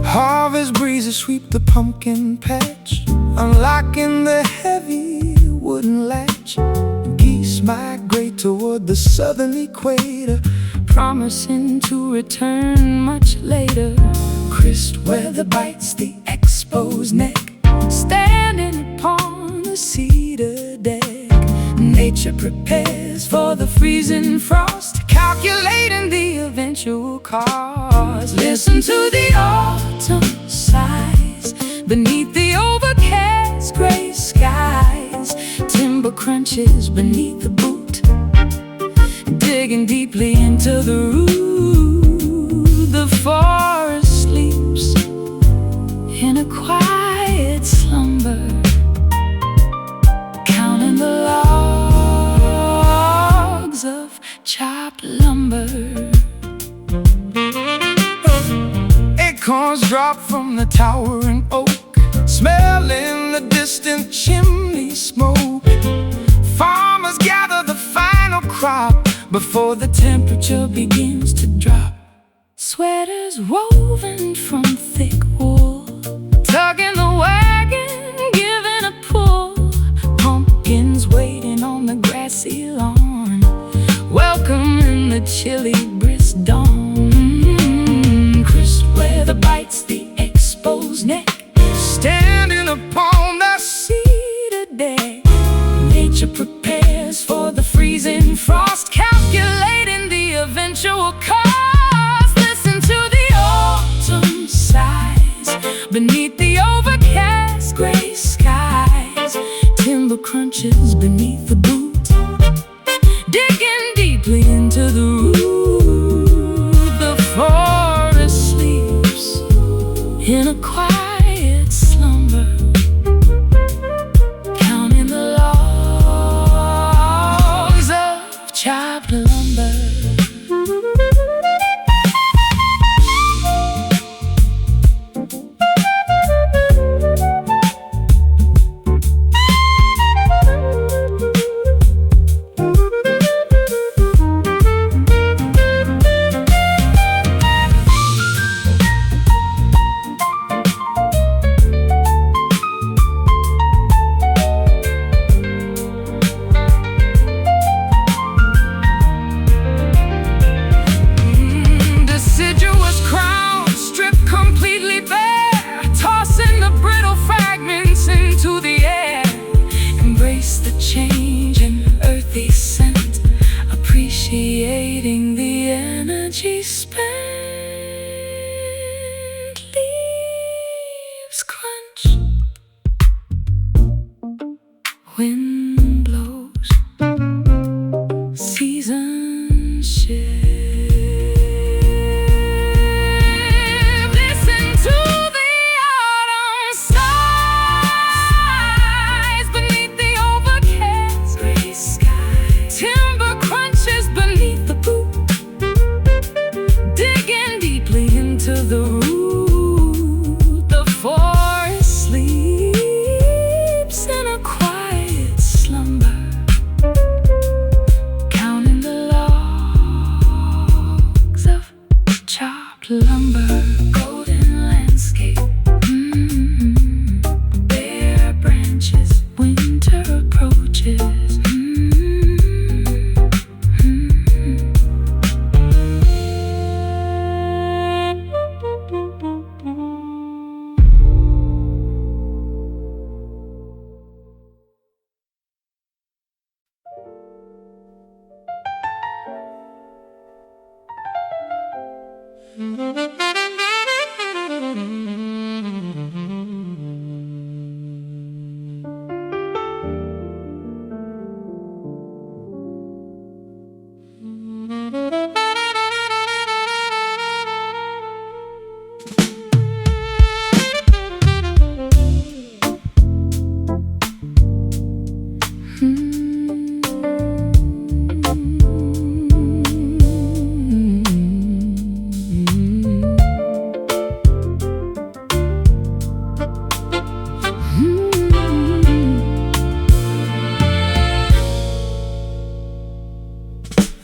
Harvest breezes sweep the pumpkin patch, unlocking the heavy wooden latch. Geese migrate toward the southern equator, promising to return much later. Crisp weather bites the exposed neck, standing upon the cedar deck. Nature prepares for the freezing frost, calculating the eventual cost. Listen to the autumn sighs beneath the overcast gray skies. Timber crunches beneath the boot, digging deeply into the root. The forest sleeps in a quiet slumber, counting the logs of chopped lumber. Acorns drop from the towering oak, smelling the distant chimney smoke. Farmers gather the final crop before the temperature begins to drop. Sweaters woven from thick wool, tugging the wagon, giving a pull. standing upon the seeded deck. Nature prepares for the freezing frost, calculating the eventual cost. Listen to the autumn sighs beneath the overcast gray skies. Timber crunches beneath the boot, digging deeply into the root. The forest sleeps in a quiet slumber, counting the logs of chopped lumber. Appreciating the energy spent. Leaves crunch, wind blows, seasons shift. Listen to the autumn sighs beneath the overcast gray sky. Timber crunches beneath the boot, digging deeply into the root. The forest sleeps in a quiet slumber, counting the logs of chopped lumber. Golden landscape, bare branches, winter approaches.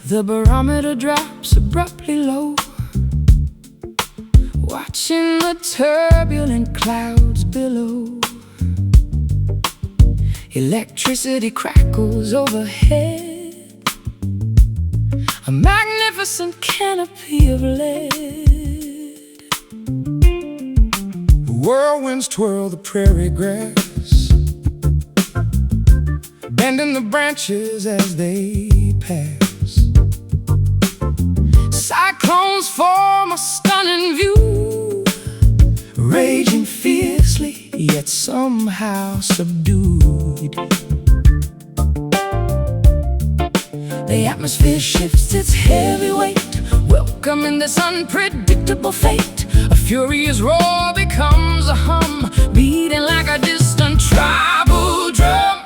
The barometer drops abruptly low, watching the turbulent clouds below. Electricity crackles overhead, a magnificent canopy of lead. Whirlwinds twirl the prairie grass, bending the branches as they pass. Cyclones form a stunning view, raging fiercely, yet somehow subdued. The atmosphere shifts its heavy weight, welcoming this unpredictable fate. A furious roar becomes a hum, beating like a distant tribal drum.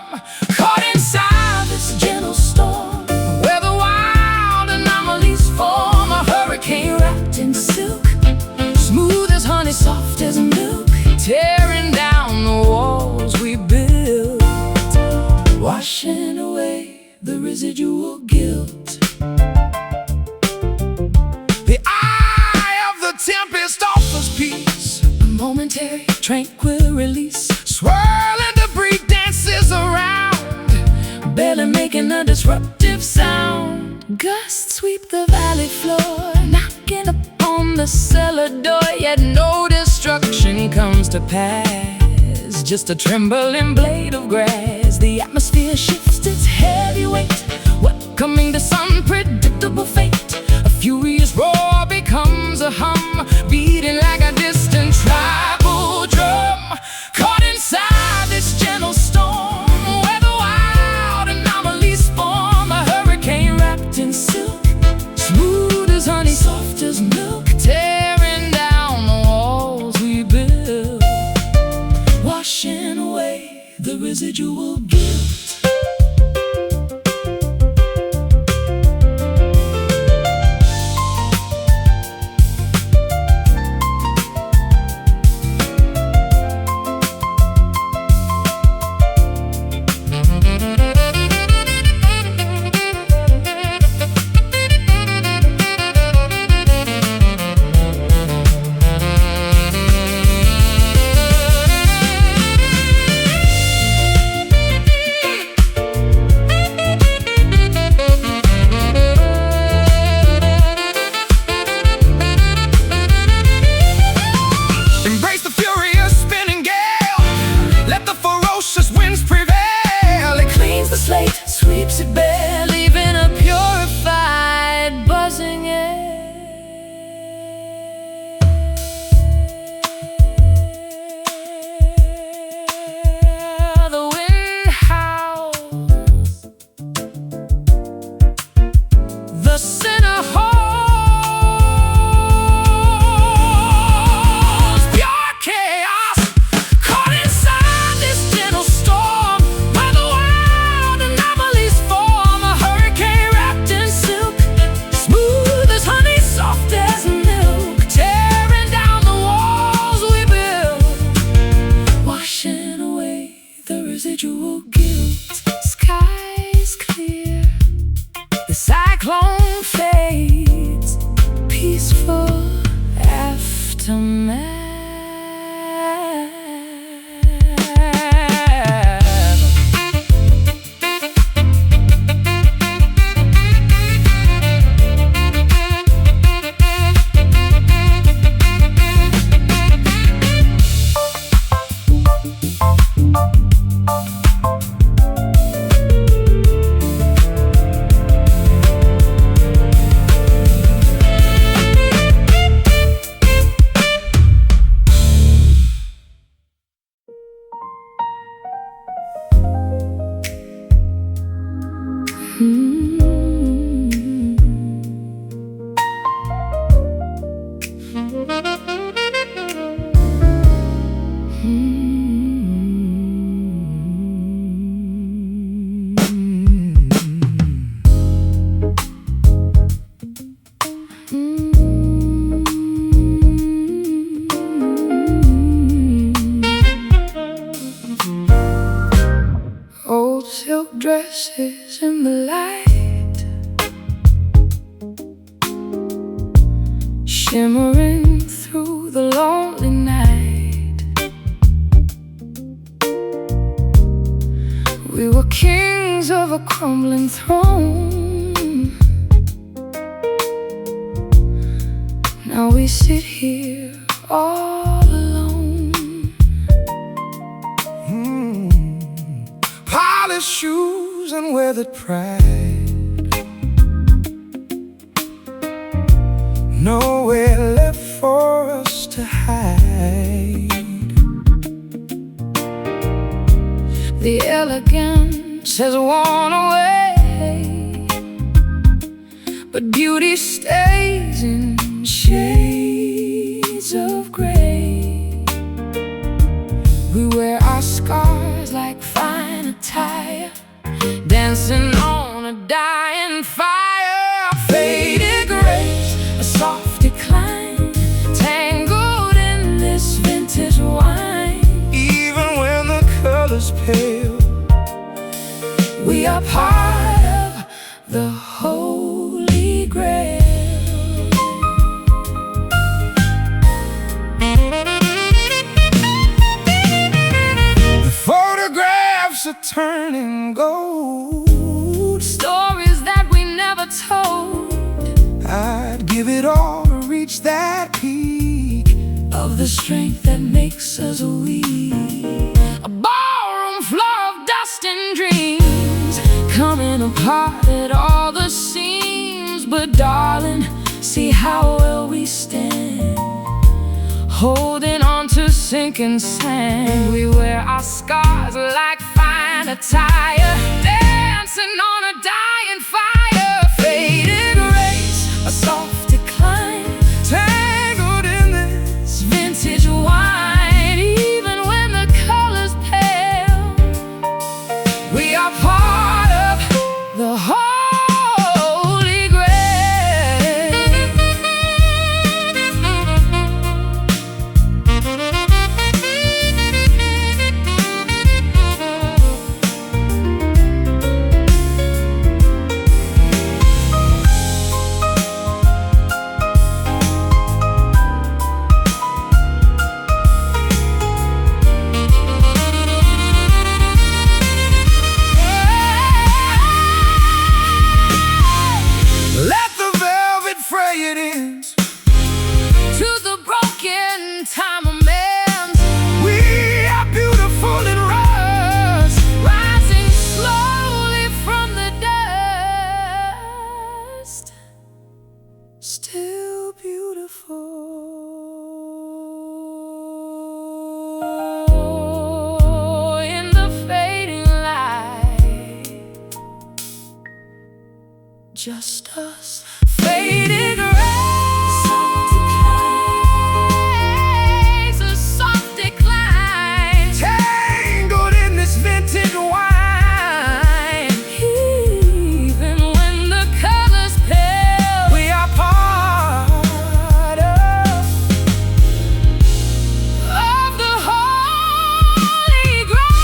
Caught inside this gentle storm, where the wild anomalies form, a hurricane wrapped in silk, smooth as honey, soft as milk, tearing down the walls we built, washing away the residual guilt. The eye of the tempest offers peace, a momentary tranquil release. Swirling debris dances around, barely making a disruptive sound. Gusts sweep the valley floor, knocking upon the cellar door, yet no destruction comes to pass. just a trembling blade of grass. The atmosphere shifts its heavy weight, welcoming this unpredictable fate. A furious roar becomes a hum, beating like a distant tribal drum. Caught inside this gentle storm, where the wild anomalies form. A hurricane wrapped in silk, smooth as honey, soft as milk, tearing down the walls we built, washing away the residual guilt. Sweeps it bare, leaving a purified, buzzing air. The wind howls, the sinner holds, pure chaos, caught inside this gentle storm. Residual guilt. Skies clear, the cyclone fades, peaceful aftermath. Old silk dresses in the light, shimmering through the lonely night. We were kings of a crumbling throne. Now we sit here all alone. Polished shoes and weathered pride, nowhere left for us to hide. The elegance has worn away, but beauty stays in shades of gray. We wear our scars like fine attire, dancing on a dying fire. Faded grace, a soft decline, tangled in this vintage wine. Even when the color's pale, we are part of the Holy Grail. The photographs are turning gold, Stories that we never told, I'd give it all to reach that peak of the strength that makes us weak. holding on to sinking sand. We wear our scars like fine attire, dancing on a dying fire. Faded rays, a soft decline, tangled in this vintage wine. Even when the color's pale, we are part of the holy grail. It ends To the broken time amends. We are beautiful in rust, Rising slowly from the dust, still beautiful in the fading light. Just us, faded rays, a soft decline, tangled in this vintage wine. even when the color's pale, We are part of the holy grail.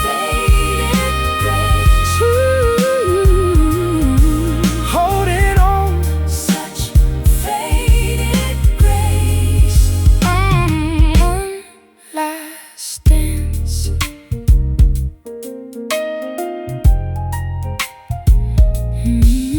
faded grace, holding on. Such faded grace. One last dance. Mm.